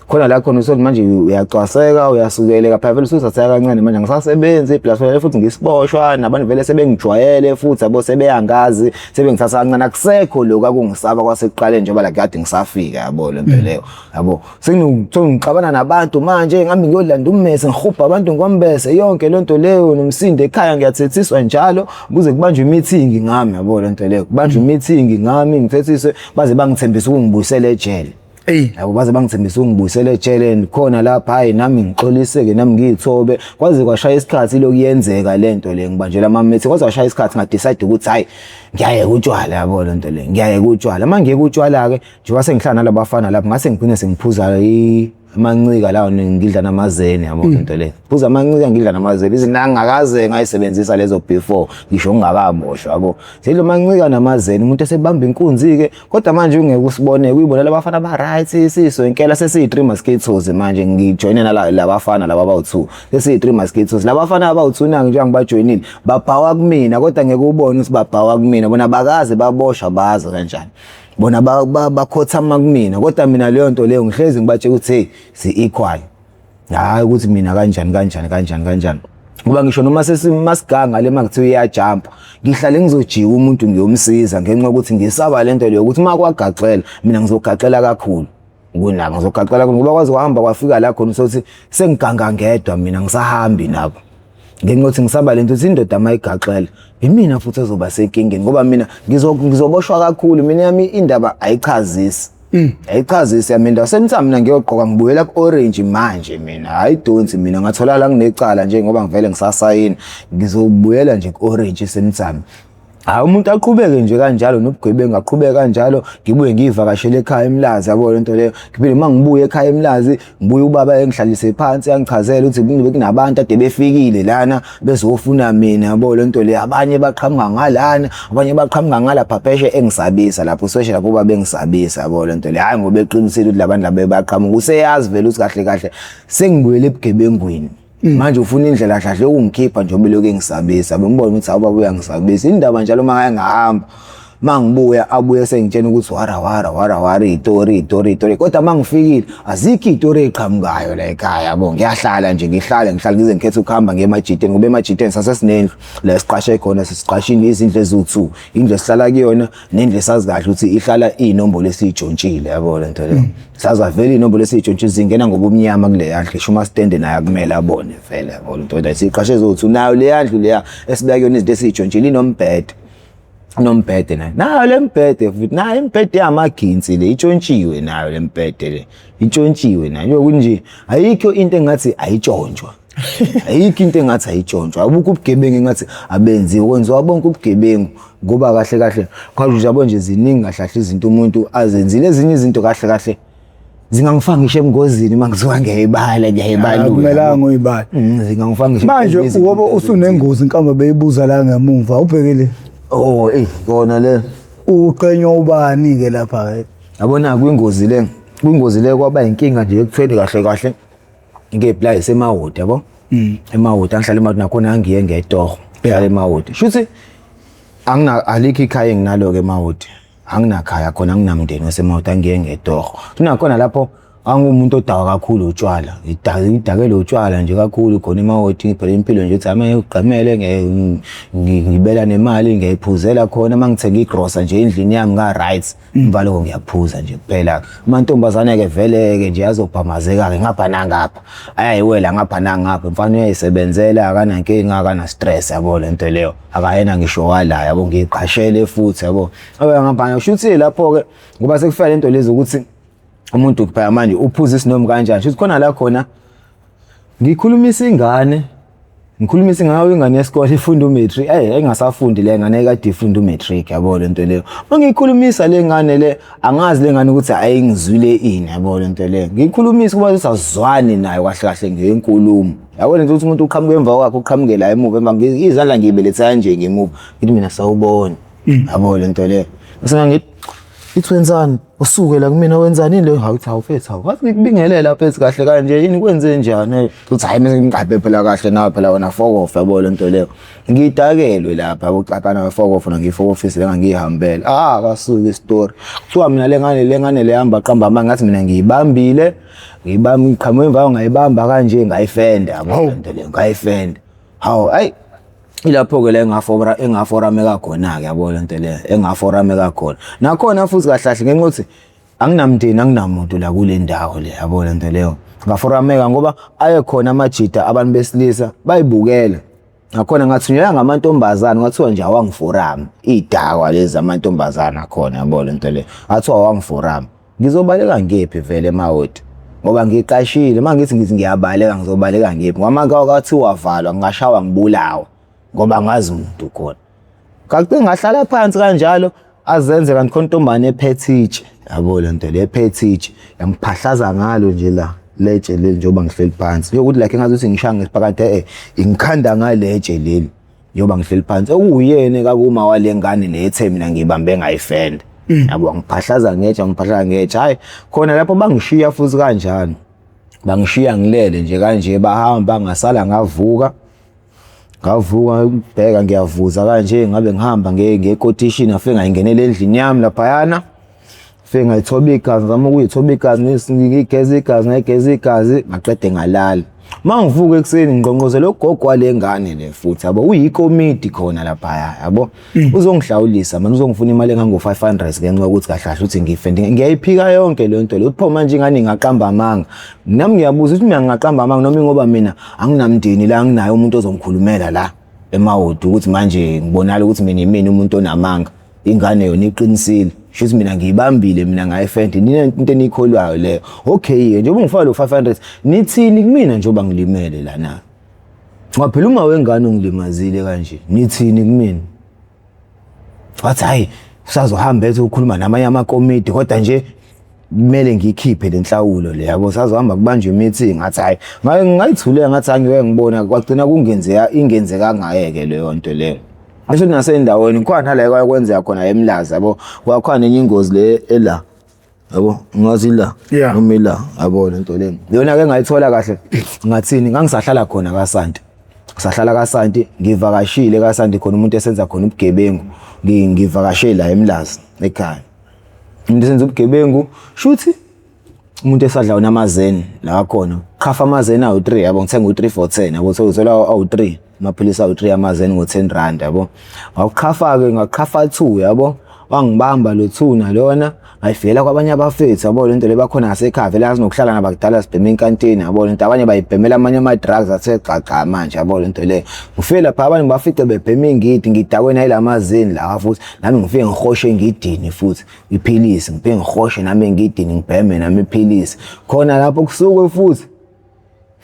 khona la khona usothi manje uyacwaseka uyasukeleka phela vele usuthatha kancane manje ngisasebenza plus vele futhi ngisiboshwa nabantu vele sebengijwayele futhi abo sebeyangazi sebengithatha kancane akusekho lokho akungisaba kwasekuqaleni njengoba la kade ngisafika yabo lento leyo yabo ngixabana nabantu manje ngihambe ngiyolanda ummese ngihubha abantu ngombese yonke lento leyo nomsindo ekhaya ngiyathethiswa njalo kuze kubanjwe meeting ngami yabo lento leyo kubanjwe meeting ngami ngithethiswe baze bangithembisa ukungibuyisela ejele yabo baze bangithembisa ungibuyisele ejele khona lapha hayi nami ngixoliseke nami ngiyithobe kwaze kwashaya isikhathi lokuyenzeka lento le ngibanjela amamethi kwaze kwashaya isikhathi ngadecide ukuthi hayi ngiyayeka utshwala yabo lento le ngiyayeka utshwala manje ngiyeka utshwala ke njengoba sengihlala nalabafana lapha ngase ngigcine sengiphuza amancika lawo ngidla namazeni yabo lento le phuza amancika ngidla namazeni izinto ngakaze ngayisebenzisa lezo before ngisho ngingakaboshwa yabo zelo mancika namazeni umuntu esebamba inkunzi ke kodwa manje ungeke usibone uyibona labafana ba right isiso inkela sesi3 mosquitoes manje ngijoine labafana laba abawu2 sesi3 mosquitoes labafana abawu2 nangi nje ngibajoinile babhawa kumina kodwa ngeke ubone ukuthi babhawa kumina bona bakaze baboshwa baza kanjani bona bakhothama kumina kodwa mina leyo nto leyo ngihlezi ngibatshe ukuthi hey si equal hayi ukuthi mina kanjani ngoba ngisho noma sesimasiganga le makuthiwa iyajump ngihlale ngizojiwa umuntu ngiyomsiza ngenxa ukuthi ngisaba lento leyo ukuthi makwagaxela mina ngizogaqela kakhulu kunabo ngizogaqela ngoba kwazi uhamba kwafika la khona sokuthi sengiganga ngedwa mina ngisahambi nabo ngenxa ukuthi ngisaba lento ukuthi indoda mayigaxela imina futhi ezoba senkingeni ngoba mina ngizoboshwa kakhulu mina yami indaba ayichazisi ayichazisi yami indaba senitha mina ngiyogqoka ngibuyela ku-orange manje mina hayi donsi mina ngathola la nginecala nje ngoba ngivele ngisasayini ngizobuyela nje ku-orange senithami umuntu aqhubeke nje kanjalo nobugebengu aqhubeke kanjalo ngibuye ngivakashele ekhaya eMlazi yabo lento leyo ngiphinde mangibuye ekhaya eMlazi ngibuye ubaba engihlalise phansi yangichazela ukuthi kunabantu ade befikile lana bezofuna mina yabo lento leyo abanye baqhamuka ngalana abanye baqhamuka ngalapha pheshe engisabisa lapho seshe lapho baba engisabisa yabo lento leyo hayi ngoba eqinisile ukuthi labantu laba baqhamuka useyazi vele ukuthi kahle kahle sengibuyele ebugebengwini manje ufuna indlela kahle ukungikhipha nje obeloke ngisabisa bengibona ukuthi awuba uyangisabisa indaba njalo mangaya ngahamba mangibuya abuye sengitshena ukuthi wara itori kodwa mangifikile azikho itori eqhamukayo la ekhaya yabo ngiyahlala nje ngihlale ngize ngikhethe ukuhamba ngemajiteni ngoba emajiteni sasesinendlu la esiqashe khona sisiqashini izindlu eziwu2 indlu esihlala kuyona nendlu esazi kahle ukuthi ihlala inombolo esijontshile yabo lento leyo saza vele inombolo esijontshile zingena ngobumnyama kule yandlu shuma stand naye akumele abone vele yabo lento leyo siqashe eziwu2 nayo le yandlu leya esibeka yona izinto esijontshile inombhede nayo lembhede futhi nayo impede yamaginsi le itshontshiwe nayo lembhede le itshontshiwe nayo kunje ayikho into engathi ayitshontshwa ayikho into engathi ayitshontshwa abukho ubugebengu engathi abenzi kwenziwa bonke ubugebengu ngoba kahle kahle kwaje yabo nje ziningi kahle izinto umuntu azenzile ezinye izinto kahle zingangifanga ngisho emngozini mangiziwa ngiyayibala akumelanga uyibala zingangifanga ngisho manje ngoba usunengozi inkambe beyibuza la ngemuva ubhekile kona le uqenywa ubani ke lapha yabona kwingozi le kwaba inkinga nje ekuthweni kahle ngeplay semawodi yabo emawodi angihlala emawodi nakhona angiye ngetoho ngihlala emawodi shuthi alikho ikhaya enginalo ke emawodi anginakhaya khona anginamndeni wasemawodi angiye ngetoho kunakhona lapho angumuntu odakwa kakhulu utshwala idakele utshwala nje kakhulu khona emawoti phela impilo nje uthi ame ugqamele ngibela nemali ngiyiphuzela khona mangithenga igrosa nje endlini yami nga rights imvalo ngiyaphuza nje kuphela amantombazane ke vele ke nje azobhamazeka ke ngapha nangapha ayayiwela ngapha nangapha mfana uyayisebenzela akana nkinga akana stress yabo lento leyo akayena ngisho wala yabo ngiqashele futhi yabo ngapha shuthi lapho ke ngoba sekufika lento lezi ukuthi umuntu kuphela manje uphuza isinomi kanjani shuthi khona la khona ngikhulumisa ingane ingane yesikole ifunda umatric engasafundi le ngane ekade ifunda umatric yabo lento leyo mangikhulumisa le ngane le angazi le ngane ukuthi ayingizwile ini yabo lento leyo ngikhulumisa kuba usazwani nayo kahle kahle ngenkulumo yabo lento ukuthi umuntu uqhamuke emva kwakhe uqhamuke la emuva emva izandla ngiyibeletha kanje ngemuva ngithi mina sawubona yabo lento leyo bese ngithi wenzani usuke la kumina wenzani le hawu fethu wathi ngikubingelela fethu kahle kanje yini kwenze njani uthi hayi mase ngingaphe phela kahle nawe phela wona fokofa yabo lento leyo ngidakelwe lapha ucapana wefokofa na ngifokofisi la ngihambela kasuke istory kuthiwa mina le ngane le hamba qamba manje ngathi mina ngiyibambile ngiqhamuka emva ngayibamba kanje ngayifenda yabo lento leyo ngayifenda hawu ilapho ke la engaforameka khona ke yabo lento le engaforameka khona nakhona futhi kahlahle ngenxa ukuthi anginamndeni anginamuntu la kule ndawo le yabo lento leyo ngaforameka ngoba aye khona amajida abantu besilisa bayibukela nakhona ngathunyelwa ngamantombazana ngathiwa nje awangiforama idakwa lezi amantombazana khona yabo lento le athiwa awangiforama ngizobaleka ngephi vele emawoti ngoba ngiqashile mangithi ngiyabaleka ngizobaleka ngephi ngoba manje kwathiwa wavalwa ngashawa ngibulawa ngoba ngazi umuntu khona kakuthi ngahlala phansi kanjalo azenze kanti khona intombane ephethitshe yabo lento le ephethitshe yangiphahlaza ngalo nje la letshe leli njengoba ngihleli phansi yokuthi like engazuthi ngishanga isiphakade ngikhanda ngaletshe leli yoba ngihleli phansi uyena kakuma wale ngane le ethe mina ngibambe ngayifenda yabo ngiphahlaza ngetshe hayi khona lapho bangishiya futhi kanjani bangishiya ngilele nje kanje bahamba ngasala ngavuka bheka ngiyavuza kanje ngabe ngihamba ngecotation afike ngayingenela endlini yami laphayana afike ngayithoba igazi ngizama ukuyithoba igazi ngigeza igazi ngaqede ngalala mangivuka ekseni ngqonqozela ugogo wale ngane le futhi yabo uyikomiti khona laphaya yabo uzongihlawulisa manje uzongifuna imali engango 500 ngenxa ukuthi kahlahle uthi ngifende ngiyayiphika yonke le nto le utho manje ingane ngaqamba amanga nami ngiyabuza ukuthi mina ngaqamba amanga noma ngoba mina anginamndeni la nginayo umuntu ozongikhulumela la emawodi ukuthi manje ngibonala ukuthi mina umuntu onamanga ingane yona iqinisile shothi mina ngiyibambile mina ngayifenda nina into enikholwayo leyo okay njengoba ngifaka lo 500 nithini kumina njengoba ngilimele lana ngaphela uma wengane ungilimazile kanje nithini kumina wathi hayi usazohamba ethi ukhuluma namanye amakomiti kodwa nje kumele ngikhiphe lenhlawulo le yabo sazohamba kubanjwe meeting ngathi hayi ngayithulela ngathi angeke ngibona kwagcina ingenzeka ngayeke leyo nto leyo asho nasendaweni khona la kwakwenzeka khona eMlazi yabo kwakhona enye ingozi le ela yabo ngazi la noma la yabo lento le yona ke ngayithola kahle ngathini ngangisahlala khona kaSanti sahlala kaSanti ngivakashile kaSanti khona umuntu esenza khona ubugebengu ngivakashela la eMlazi ekhaya umuntu esenza ubugebengu shuthi umuntu esadla unamazeni la khona khafa amazeni awu3 yabo ngithenga u3 for 10 yabo sokuzela awu3 amaphilisi awu3 amazeni ngo10 rand yabo ngakhafa ke ngakhafa 2 yabo wangibamba lo 2 nalona ngayifela kwabanye abafethu yabo lento le bakhona ngasekhaya vele azinokuhlala nabakudala sibheme inkantini yabo lento abanye bayibhemela amanye ama drugs athe xaxa manje yabo lento le ngifike lapha abantu bafike bebheme ingidi ngidakwe nayilamazeni la futhi nami ngifike ngihoshe ngidini futhi iphilisi ngifike ngihoshe nami ngidini ngibheme nami iphilisi khona lapho kusuke futhi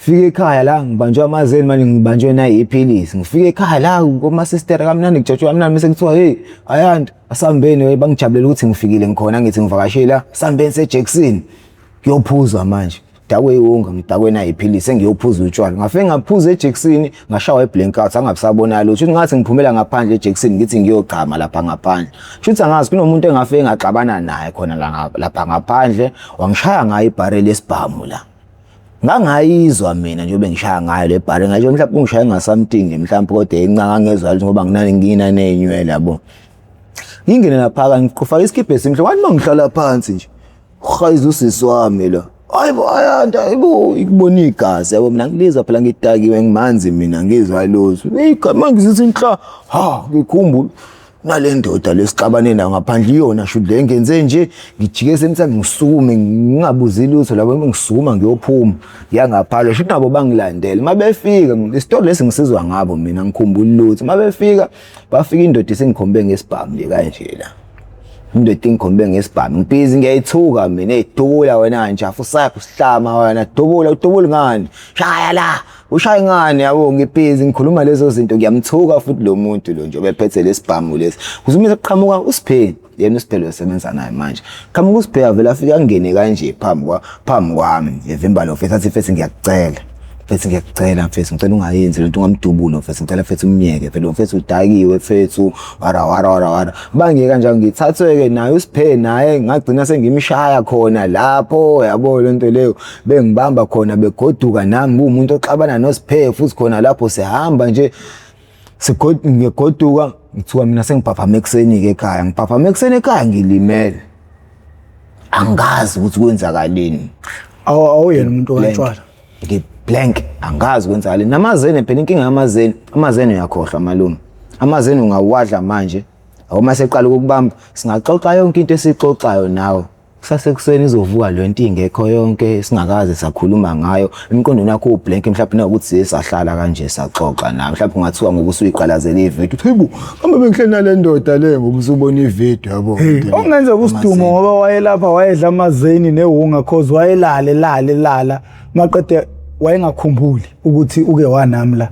fike ekhaya la ngibanjwe amazeni manje ngibanjwe nayi iphilisi ngifike ekhaya la ngoma sister kamnandi ngijatshwa kamnandi bese kuthiwa hey ayandi asambeni bangijabulela ukuthi ngifikile ngikhona ngithi ngivakashela sambeni seJackson ngiyophuza manje dakwe iwonga ngidakwe nayi iphilisi engiyophuza utshwala ngafike ngaphuza eJackson ngashawa eBlankout angabisabona lutho uthi ngathi ngiphumela ngaphandle eJackson ngithi ngiyogqama lapha ngaphandle shuthi angazi kunomuntu engafike ngaxabana naye khona lapha ngaphandle wangishaya ngayi ibhareli lesibhamu la ngangayizwa mina njengoba ngishaya ngayo le bhari ngathi mhlawumbe ungishaya ngasamthing mhlawumbe kodwa encanga ngezwa ngoba ngina nenywele yabo ngingene lapha ngiqhufaka isikibhe simhle wathi mangihlala phansi nje uhayiza usisi wami la hayibo ayanda hayibo ikubona igazi yabo mina ngilizwa phela ngitakiwe ngimanzi mina ngizwa lozo igama ngizithi inhla ngikhumbula nale ndoda lesixabane nayo ngaphandle iyona shudle ngenze nje ngijike semthanda ngisukume ngingabuzi lutho labo ngisukuma ngiyophuma yangaphalo shuthi nabo bangilandele mabefika isitolo lesi ngisizwa ngabo mina ngikhumbula lutho mabefika bafika indoda isengikhombe ngesibhamu le kanje la indoda ingikhombe ngesibhamu ngibhizi ngiyayithuka mina edubula wena nje afusakho sihlama wena udubula ngani shaya la ushaya ngani yabo ngibhizi ngikhuluma lezo zinto ngiyamthuka futhi lo muntu lo nje obephethe lesibhamu lesi kuzumise kuqhamuka uSipheni yena uSiphelo usebenza naye manje qamuka uSiphelo avela afika angene kanje phambi kwami evimba lo mfethu athi mfethu ngiyacela mfethu ngicela ungayenzi lento ungamdubulo mfethu ngicela mfethu umnyeke phela mfethu udakiwe mfethu wara bangeke kanjalo ngithathweke naye uSipheni naye ngagcina sengimshaya khona lapho yabo lento leyo bengibamba khona begoduka nami umuntu oxabana noSiphelo futhi khona lapho sihamba nje ngigoduka ngithuka mina sengiphapha ekuseni ke ekhaya ngiphapha ekuseni ekhaya ngilimele angazi ukuthi kwenzakaleni awuyena umuntu okantshwala blank angazi kwenzakaleni namazene phela inkinga amazene uyakhohlwa malume amazene ungawadla manje awuma seqala ukubamba singaxoxa yonke into esixoxayo nawe kusasekuseni izovuka lento ingekho yonke singakaze sakhuluma ngayo imiqondo nakho ublank mhlawumbe nakuthi sisahlala kanje saxoxa nawe mhlawumbe ungathiwa ngokusuyiqalazela ivideo hayibo kambe bengihlena le ndoda le ngoba usubona ivideo yabo ongenza kusidumo ngoba wayelapha wayedla amazeni nehunga cause wayelala maqede wayengakhumbuli ukuthi uke wanamla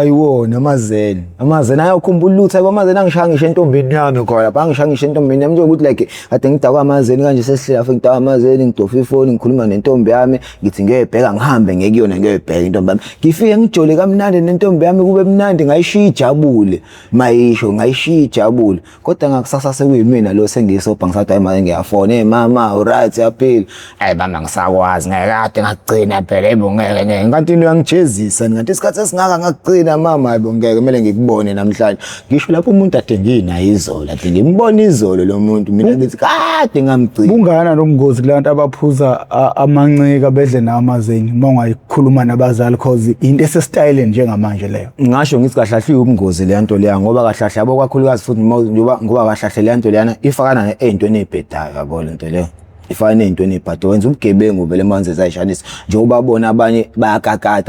iwona amazene ayakhumbula lutho amazene angishaya ngisho entombini yami khona bangishaya ngisho entombini yami njengokuthi like ade ngidakwa amazene kanje sesihlela afike ngidakwa amazene ngidofa ifoni ngikhuluma nentombi yami ngithi ngiyebheka ngihambe ngekuyona ngiyebheka intombi yami ngifike ngijole kamnandi nentombi yami kube mnandi ngayishiya ijabule mayisho ngayishiya ijabule kodwa ngakusasa sekuyimina lo sengiyisobha ngisathi hayi manje ngiyafona mama alright yaphila hayi mama ngisakwazi ngeke ngagcina phela ngeke ngathi into yangijezisa isikhathi esingaka ngagcina mama hayibo ngeke kumele ngikubone namhlanje ngisho lapho umuntu adengina izolo ade ngimbona izolo lo muntu mina ngithi kade ngamgcina bungana nobungozi kulantu abaphuza amancika bedle namazeni mangayikhuluma nabazali cause into esestyle njengamanje leyo ngisho ngithi kahlahle ubungozi le nto leya ngoba kahlahle yabo kakhulukazi futhi ngoba kahlahle le nto leyana ifakana neentweni ezibhedayo yabo le nto leyo ifana into enibhado wenza ubugebengu vele manje zayishanisa njengoba bona abanye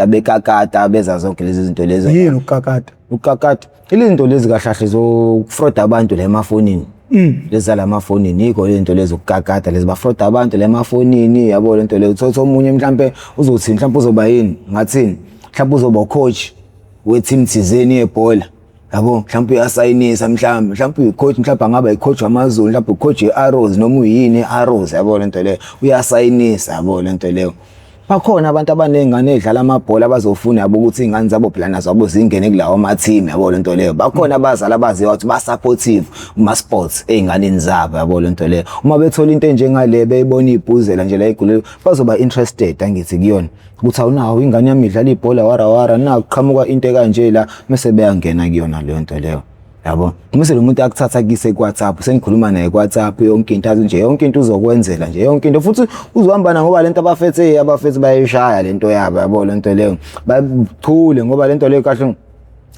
bekakata beza zonke lezi zinto lezi yini ukakata izinto lezi kahlahle zokufraud abantu la emafonini leza la mafonini yiko lento lezi ukukakata lezi bafraud abantu la emafonini yabo lento leyo uthola omunye mhlambe uzothi mhlambe uzoba yini ngathini mhlambe uzoba coach weteam thizeni yebhola yabo mhlawumbe uyasayinisa mhlawumbe uyicoach mhlawumbe angaba icoach wamaZulu mhlawumbe ucoach eArrows noma uyini Arrows yabo lento leyo uyasayinisa yabo lento leyo bakhona abantu abanengane edlala amabhola abazofuna yabo ukuthi ingane zabo phela nazo abo zingene kulawo ama team yabo lento leyo bakhona abazali abaziwa ukuthi ba supportive uma sports einganeni zabo yabo lento leyo uma bethola into enjengale beyibona ibhuzela nje la igulelo bazoba interested angithi kuyona ukuthi awunawo ingane yami idlala ibhola wara na kuqhamuka into kanje la mase beyangena kuyona leyo nto leyo yabo mase lo muntu akuthatha kise ku WhatsApp sengikhuluma naye ku WhatsApp yonke into nje yonke into uzokwenzela nje yonke into futhi uzohamba na ngoba lento abafethe bayishaya lento yabo yabo lento leyo bathule ngoba lento leyo kahle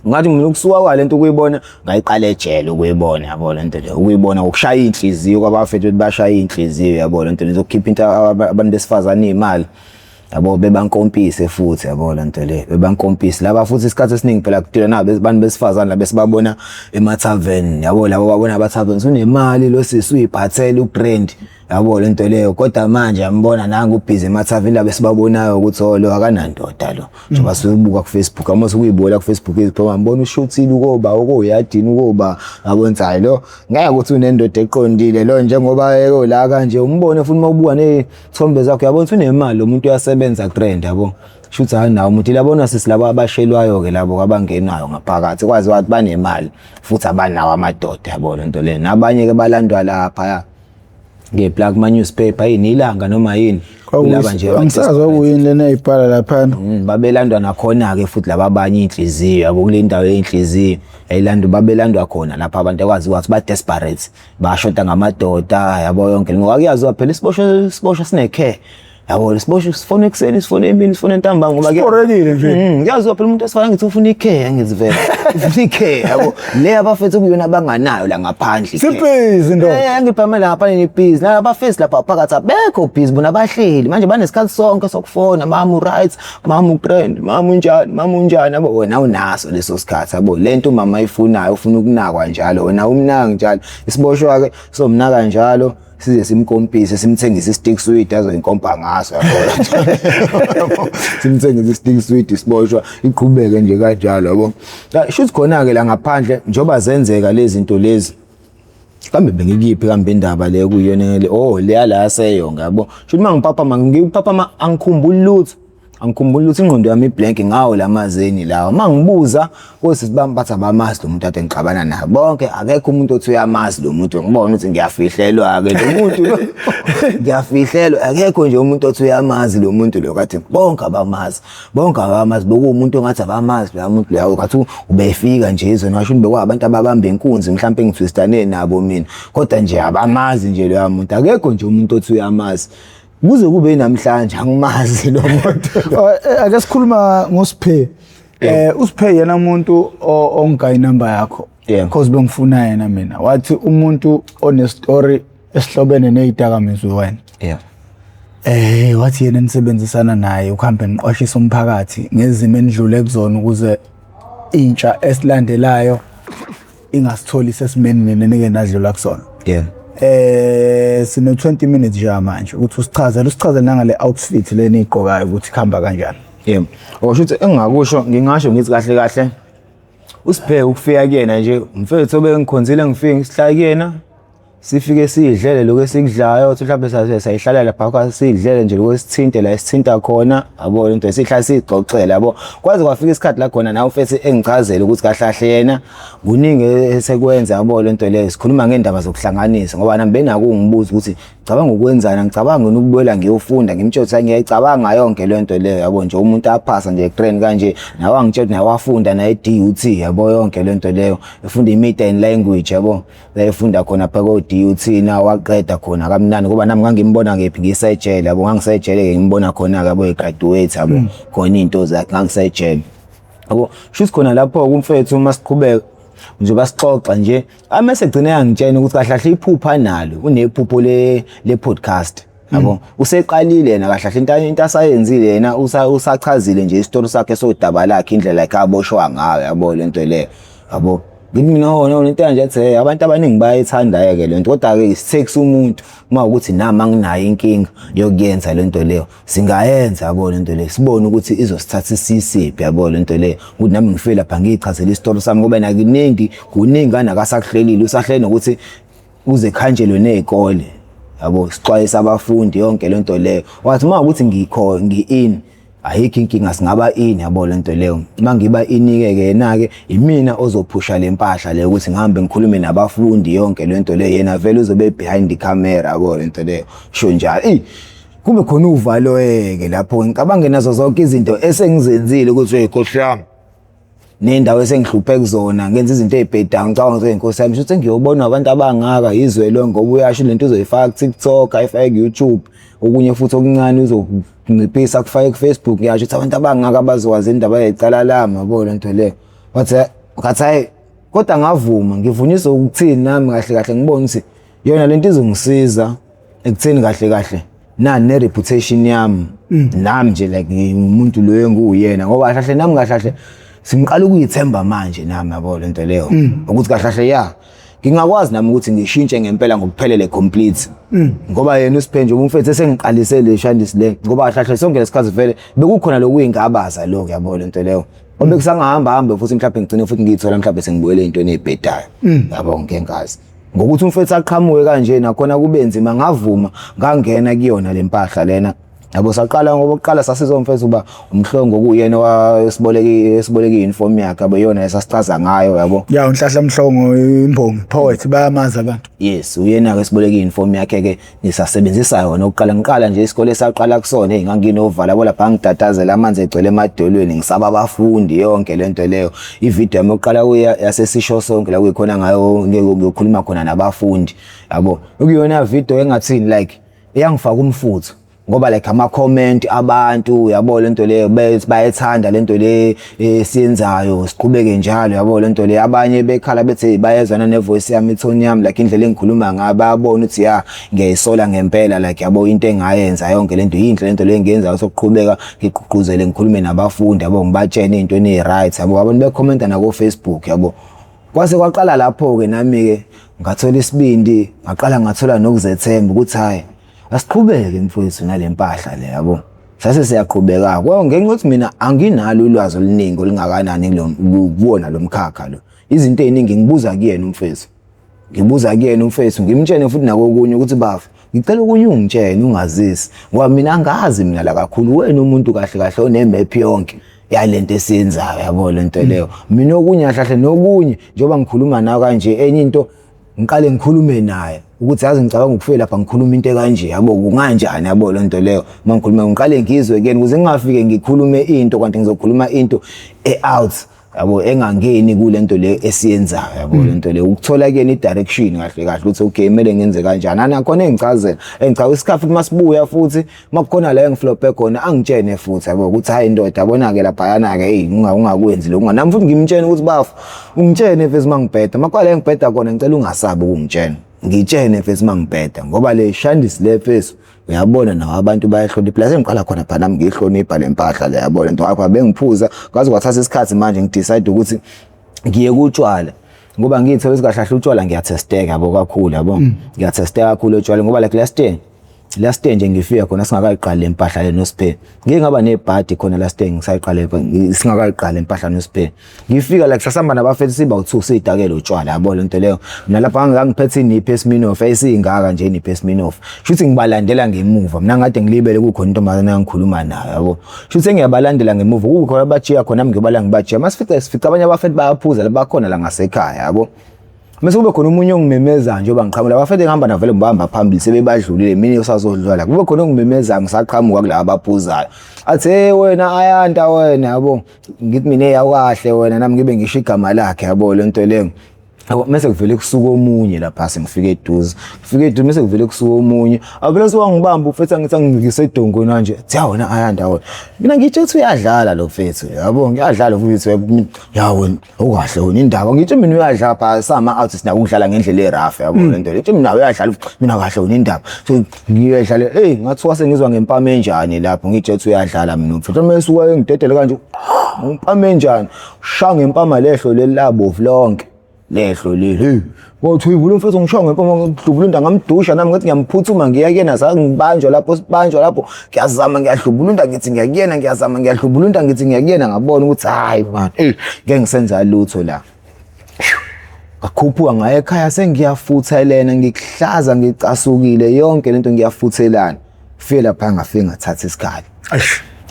ngathi ngikusuka kwalento ukuyibona ngayiqala ejele ukuyibona yabo lento leyo ukuyibona ukushaya inhliziyo kwabafethu bashaya inhliziyo yabo lento leyo zokukhipha into abantu besifazane imali yabo bebankompise futhi yabo lento le bebankompise laba futhi isikhathi esiningi phela kudila nabo abantu besifazana la besibabona ematavern yabo labo babona abatavern unemali lo sisi uyiphathele ubrand yabo lento leyo kodwa manje ambona nanga ubhizi ematavern la besibabonayo ukuthi lo akanandoda lo njengoba sibuka ku Facebook amase kuyibola ku Facebook iziphoma ngibona ushuthile ukoba ukuyadini ukoba abonzayo lo ngeke ukuthi unendoda eqondile lo njengoba eko la kanje umbone futhi mawubuka nezithombe zakho yabona ukuthi unemali lo muntu uyasebenza trend yabo shutha hanawo umuntu labona sisilabo abashelwayo ke labo abangenayo ngaphakathi kwazi ukuthi banemali futhi abanawo amadoda yabo lento le nabanye ke balandwa lapha ngeplug ma newspaper yinilanga noma yini kulaba nje angisazwa kuyini lena ayibhala lapha babelandwa nakhona ke futhi lababanye inhliziyo yabo kule ndawo yenhliziyo ayilandwa babelandwa khona lapha abantu ekwazi ukuthi ba desperate bashota ngamadoda yabo yonke ngoba kuyaziwa phela isiboshwa sinecare yabo isiboshwa sifone ekseni sifone emini sifone ntambama ngoba kurekile nje kuyaziwa phela umuntu esifana ngithi ufuna icare angizivela ufuna icare yabo le abafethu kuyona abanganayo la ngaphandle sibhizi ndo ngiphamela ngapha nebhizi la abafesi lapha phakathi abekho busy bona bahleli manje banesikhathi sonke sokufona mama right mama utrend mama unjani yabo wena unaso leso sikhathi yabo lento mama ifunayo ufuna ukunakwa njalo wena umnaka njalo isiboshwa ke somnaka njalo size simkompise simthengise istick sweet azoyinkompa ngaso yabo simthengise istick sweet isiboshwa iqhubeke nje kanjalo yabo shuthi khona ke la ngaphandle njoba zenzeka lezi zinto lezi kambe bengikiphi kambe indaba le kuyona le leya la seyonga yabo shuthi mangipapa angikhumbuli lutho ingqondo yami iblank ngawo lamazeni lawo mangibuza osisibami bathi abamazi lo muntu ade ngixabana naye bonke akekho umuntu othi uyamazi lo muntu ngibona ukuthi ngiyafihlelwa ke lo muntu ngiyafihlelwa akekho nje umuntu othi uyamazi lo muntu lo kathi bonke abamazi bokumuntu ongathi abamazi la muntu lawo kathi ubefika nje izona washo bekwa abantu ababamba inkunzi mhlawumbe ngithwistane nabo mina kodwa nje abamazi nje lo muntu akekho nje umuntu othi uyamazi kuze kube namhlanje angimazi lo muntu ake sikhuluma ngoSiphe uSiphe yena umuntu ongayi number yakho because bengifuna yena mina wathi umuntu one story esihlobene nezidakamizwe wena wathi yena nisebenzisana naye ukuhambe niqwashisa umphakathi ngezimo endlule kuzona ukuze intsha esilandelayo ingasitholi sesimeni nenike nadlula kusona sino 20 minutes nje manje ukuthi usichazele nangale outfit leni igqokayo ukuthi khamba kanjani okusho ukuthi engingakusho ngingasho ngithi kahle uSiphe ukufika kuyena nje mfethu obengikhonzile ngifike ngihlala kuyena sifike sidlele lokho esikudlayo uthi mhlawumbe sayihlala lapha kwa sidlele nje lokho sithinte la esithinta khona yabo into esihlala sigxoxela yabo kwaze kwafika isikhathi la khona nawe mfethu engichazela ukuthi kahlahle yena kuningi esekwenza yabo lento leyo sikhuluma ngendaba zokuhlanganisa ngoba nami benako ungibuza ukuthi ngicabanga ukwenzana ngicabanga ukubuyela ngiyofunda ngimtshotha ngiyayicabanga yonke lento leyo yabo nje umuntu aphasa nje train kanje nawe angitshela naye wafunda naye DUT yabo yonke lento leyo efunda i-media language yabo la efunda khona phaka DUT na waqeda khona kamnandi ngoba nami ngangimbona ngephi ngisayijele yabo ngangisayijele ke ngimbona khona yabo egraduate yabo khona into zakhe ngangisayijele yabo shuthi khona lapho kumfethu masiqhubeka nje basixoxa nje amese gcina yangitshela ukuthi kahlahle iphupha nalo unephupho le podcast yabo useqalile yena kahlahle into asayenzile yena usachazile nje istory sakhe sodaba lakhe indlela yakhe aboshwa ngayo yabo lento leyo yabo ngithi no into kanje ethe abantu abaningi bayayithanda ke lento kodwa ke isithekisa umuntu uma ukuthi nami anginayo inkinga yokuyenza lento leyo singayenza yabo lento leyo sibone ukuthi izosithatha isiphi yabo lento leyo ukuthi nami ngifile lapha ngichazela istory sami ngoba nakuningi kuningana akasakuhlelile usahlele nokuthi uze khanjelwe nezikole yabo sixwayisa abafundi yonke lento leyo wathi uma ukuthi ngi-in ayikho inkinga singaba ini yabo lento leyo mangiba inike ke yena ke imina ozophusha lempahla leyo ukuthi ngihambe ngikhulume nabafundi yonke lento leyo yena vele uzobe behind the camera yabo lento leyo sho njalo kube khona uvalo ke lapho ngicabanga nazo zonke izinto esengizenzile ukuthi eyinkosi yami nendawo esengihlupheke kuzona ngenza izinto ezibhedayo ngicabanga ukuthi inkosi yami ukuthi ngiyobona abantu abangaka izwe lo ngoba uyasho lento uzoyifaka ku TikTok ayifake ku YouTube okunye futhi okuncane uzonciphisa kufake ku Facebook ngiyasho ukuthi abantu abangaka abazokwazi indaba yayicala lami yabo lento leyo wathi hayi kodwa ngavuma ngivunyiswa ukuthini nami kahle ngibona ukuthi yona lento izongisiza ekutheni kahle nani ne reputation yami nami nje like umuntu loyo nguyena ngoba kahle nami kahle singiqala ukuyithemba manje nami yabo lento leyo ukuthi kahle ngingakwazi nami ukuthi ngishintshe ngempela ngokuphelele complete ngoba yena uSiphe nje umfethu esengiqalise le shandisi le ngoba kahle sonke lesikhathi vele bekukhona lokuyingabaza lokho yabo lento leyo obekusangahamba futhi mhlawumbe ngicine futhi ngiyithola mhlawumbe sengibuyele into enezibhedayo yabo ngenkazi ngokuthi umfethu aqhamuke kanje nakhona kube nzima ngavuma ngangena kuyona lempahla lena yabo saqala ngoba uqala sasizomfethu uba umhlongo kuyena wasiboleka iuniform yakhe yabo yona esasichaza ngayo yabo ya unhlahla mhlongo imbongi poet bayamazi abantu yes uyena ke siboleka iuniform yakhe ke nisasebenzisa yona ukuqala ngiqala nje isikole saqala kusona nganginovala bo lapha ngidatazela amanzi egcwele emadolweni ngisaba abafundi yonke lento leyo ivideo yami yokuqala kuya yasesisho sonke la kuyikhona ngayo ngiyokhuluma khona nabafundi yabo ukuyona video engathini like iyangifaka umfutho ngoba like ama comment abantu yabo lento leyo bayethanda lento le siyenzayo siqhubeke njalo yabo lento le abanye bekhala bethi bayezwana ne voice yami tone yami like indlela engikhuluma ngayo bayabona ukuthi ya ngiyayisola ngempela like yabo into engayenza yonke lento yinhle lento le engiyenzayo sokuqhubeka ngiqhuzele ngikhulume nabafundi yabo ngibatshene into ene right yabo abantu becommenta na ku Facebook yabo kwase kwaqala lapho ke nami ke ngathola isibindi ngaqala ngathola nokuzethemba ukuthi hayi asiqhubeke mfowethu nalempahla le yabo sase siyaqhubeka ngenxa ukuthi mina anginalo ulwazi oluningi olingakanani kuwona lo mkhakha lo izinto eziningi ngibuza kuyena umfowethu ngimtshene futhi nakokunye ukuthi bafu ngicela okunye ungitshene ungazisi ngoba mina angazi mina la kakhulu wena umuntu kahle kahle onemap yonke yalento esiyenzayo yabo lento leyo mina okunye kahle nokunye njengoba ngikhuluma nawe kanje enye into ngiqale ngikhulume naye ukuthi yazi ngicabanga ukufika lapha ngikhuluma into kanje yabo kunganjani yabo lento leyo mangikhuluma ngiqale ngizwe again ukuze ngingafike ngikhulume into kanti ngizokhuluma into out yabo engangeni kulento le esiyenzayo yabo lento le ukuthola kuyena i-direction kahle kahle ukuthi okay kumele ngenze kanjani anakhona engichazela engichaza isikhathi futhi masibuya futhi makukhona la engiflope khona angitshene futhi yabo ukuthi hayi indoda yabona ke lapha yana ke hey ungakwenzi lokho nami futhi ngimtshene ukuthi bafu ungitshene pheze mangibheda makwala engibheda khona ngicela ungasabi ukungitshena ngitshene pheze mangibheda ngoba le shandisi le pheze uyabona nawo abantu bayahlonipha la sengiqala khona phana nami ngihlonipha lempahla le yabo lento ngakho bengiphuza kwazi kwathatha isikhathi manje ngidecide ukuthi ngiye kutshwala ngoba ngithola isikahle utshwala ngiyathesteka yabo kakhulu yabo ngiyathesteka kakhulu utshwala ngoba like last day nje ngifika khona singakayiqala impahla le noSphe ngike ngaba nebhadi khona last day ngisayiqala singakayiqala impahla noSphe ngifika like sasamba nabafethu siba u2 sidakela utshwala yabo lento leyo mina lapha ngangiphethe iniphe Smirnoff ayisingaka nje iniphe Smirnoff shuthi ngibalandela ngemuva mina ngade ngilibele kukhona intombazana engikhuluma nayo yabo shuthi ngiyabalandela ngemuva kukhona abajiya khona ngibala ngibajiya masifica abanye abafethu bayaphuza labakhona la ngasekhaya yabo mase kube khona umunye ongimemeza njengoba ngiqhamuka abafethu ngihamba navele ngibamba phambili sebebadlulile mina usazodlula kube khona ongimemeza ngisaqhamuka kulabo abaphuzayo athi hey wena ayanta wena yabo ngithi mina eyakahle wena nami ngibe ngisho igama lakhe yabo lento leyo mase kuvele kusuka omunye lapha sengifike eduze mase kuvele kusuka omunye avele siwangibamba ufethu ngithi ngisedongweni manje cha wena ayanda wena mina ngitshe ukuthi uyadlala lo fethu yabo ngiyadlala futhi yawo okahle wena indaba ngitshe mina uyadlala pha sama artists na ukudlala ngendlela eraff yabo lento ngitshe mina uyadlala mina kahle wena indaba so ngiyadlala hey ngathi wasengizwa ngempama enjani lapho ngitshe ukuthi uyadlala mina mfethu mesuka engidedele kanje umpama enjani sha ngempama lehlo lelabo lonke lehlo leli wathi uyivula umfethu ngishonga ngempama ngidlubulunda ngamdusha nami ngathi ngiyamphutuma ngiyakena sangibanjwa lapho ngiyazama ngiyadlubulunda ngithi ngiyakuyena ngiyazama ngiyadlubulunda ngithi ngiyakuyena ngabona ukuthi hayi man ngeke ngisenza lutho la ngakhuphuka ngaye ekhaya sengiyafuthelena ngikuhlaza ngicasukile yonke lento ngiyafuthelana feel lapha ngafika ngathatha isikali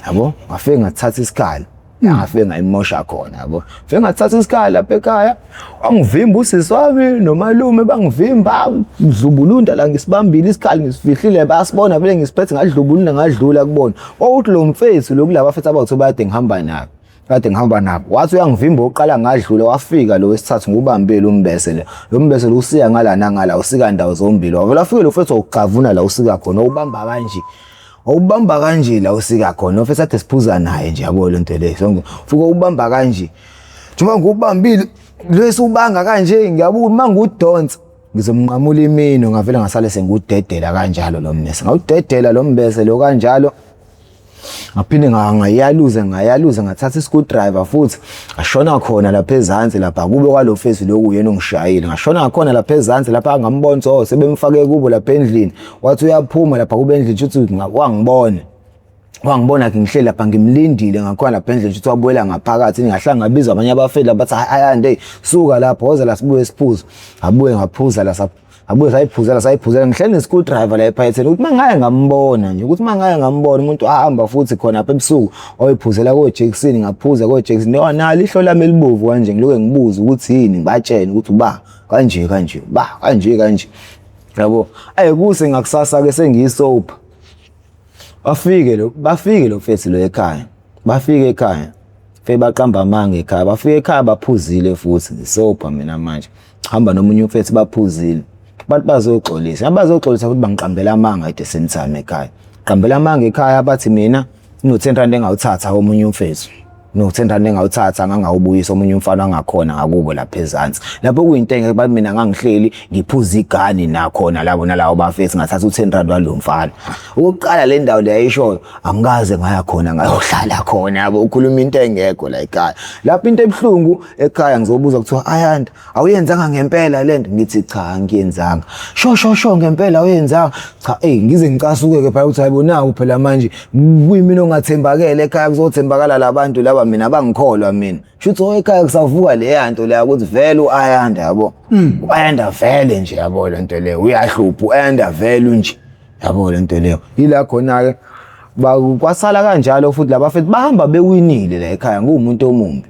yabo ngafika ngathatha isikali ngafike ngayimosha khona yabo fike ngathatha isikhala lapha ekhaya wangivimba usisi wami nomalume bangivimba ngidlubulunda la ngisibambile isikhali ngisifihlile bayasibona vele ngisiphethe ngadlubulunda ngadlula kubona uthi lo mfethu lokulaba fethu abathi bayade ngihamba nabo kade ngihamba nabo wathi uyangivimba oqala ngadlula wafika lo wesithathu ngubambile umbese lo mbese lo usiya ngala nangala usika ndawo zombili wavela afike lo fethu ukugavuna la usika khona ubamba kanje awubamba kanje la usika khona ofisa athi siphuza naye nje yabo lento le sonke fuka ubamba kanje njengoba ngubambile lesi ubanga kanje ngiyabuka mangudonsa ngizomnqamula imino ngavela ngasale sengudedela kanjalo lo mbese ngawudedela lo mbese lo kanjalo ngaphinde ngayaluza ngathatha i-screwdriver futhi ngashona khona lapha ezantsi lapha kube kwalo fesi lokuyena ongishayile ngashona khona lapha ezantsi lapha ngambona sebemfake kubo lapha endlini wathi uyaphuma lapha kube endlini ukuthi wangibona wangibona ke ngihleli lapha ngimlindile ngakhona lapha endlini ukuthi wabuyela ngaphakathi ngahlangabizwa abanye abafeli bathi ayande suka lapho woza la sibuye siphuza abuye ngaphuza la abuye sayiphuzela ngihleli ne-school driver la ephayetheni ukuthi mangaye ngambona nje ukuthi mangaye ngambona umuntu ahamba futhi khona lapha ebusuku oyiphuzela ko-Jackson ngaphuza ko-Jackson nalo ihlo lami elibovu kanje ngiloke ngibuza ukuthi yini ngibatshela ukuthi ba kanje ba kanje yabo kuse ngakusasa ke sengiyisopa bafike lo mfethu lo ekhaya bafike ekhaya fe baqamba amanga ekhaya bafike ekhaya baphuzile futhi ngisopa mina manje hamba nomunye umfethu baphuzile bathi bazoxolisa futhi bangiqambela amanga ide sentime ekhaya qambela amanga ekhaya bathi mina ngino-10 rand engawuthatha omunye umfethu no-10 rand engawuthatha ngangawubuyisa omunye umfana angakhona ngakubo lapha ezansi lapho kuyintenga bathi mina ngangihleli ngiphuza igani nakhona labo nalawo bafethu ngathatha u10 rand walo mfana ukuqala le ndawo le ayishoyo angikaze ngaya khona ngayohlala khona yabo ukhuluma into engekho la ekhaya lapho into ebhlungu ekhaya ngizobuza kuthiwa Ayanda awuyenzanga ngempela lento ngithi cha angiyenzanga sho ngempela awuyenzanga cha ngize ngicasuke ke phela ukuthi hayibonawo phela manje kuyimina ongathembakele ekhaya kuzothembakala labantu laba mina bangikholwa mina shuthi ekhaya kusavuka le yanto leya ukuthi vele uAyanda yabo uAyanda vele nje yabo lento leyo uyahlupha uAyanda vele nje yabo lento leyo ila khona ke kwasala kanjalo futhi labafethu bahamba bewinile la ekhaya ngumuntu omumbi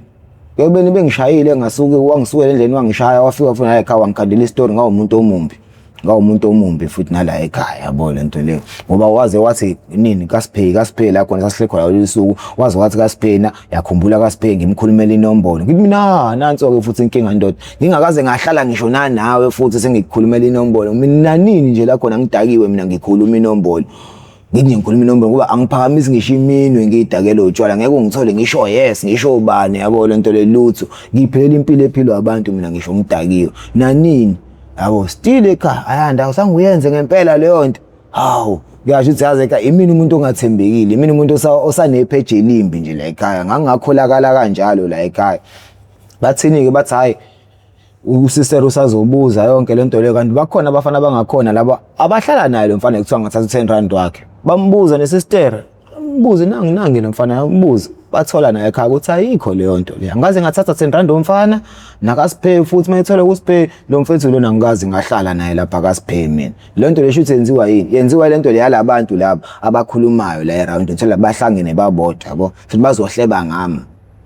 kebeni bengishayile ngasuke wangisuke endleni wangishaya wafika futhi la ekhaya wangikhandela istory ngawumuntu omumbi futhi nala ekhaya yabo lento leyo ngoba waze wathi nini kaSiphe la khona sasihle khona usuku waze wathi kaSiphena yakhumbula kaSiphe ngimkhulumela inombolo ngithi mina nanso ke futhi inkinga ndoda ngingakaze ngahlala ngisho nawe futhi sengikukhulumela inombolo mina nini nje la khona ngidakiwe mina ngikhuluma inombolo ngithi ngikhuluma inombolo ngoba angiphakamisi ngisho iminwe ngidakela utshwala ngeke ungithole ngisho yes ngisho ubani yabo lento lelutho ngiphelela impilo ephilwa abantu mina ngisho ngidakiwe nanini yabo still ekhaya Ayanda usanguyenze ngempela leyo nto hawu ngisho ukuthi yazi ekhaya imini umuntu ongathembekile imini umuntu osanepheje elimbi nje la ekhaya ngangakholakala kanjalo la ekhaya bathini ke bathi hayi usisero usazobuza yonke lento leyo kanti bakhona abafana abangakhona laba abahlala naye lo mfana ekuthiwa ngathatha u10 rand wakhe bambuza nesister mbuze nangi nomfana yambuza bathola naye ekhaya ukuthi ayikho leyo nto le angaze ngathatha 10 rand umfana nakaSiphe futhi mayithola kuSiphe lo mfethu lona angikazi ngahlala naye lapha kaSiphe mina lento le shuthi yenziwa yini yenziwa lento le yalabantu laba abakhulumayo la around ngithola bahlangene babodwa yabo futhi bazohleba ngami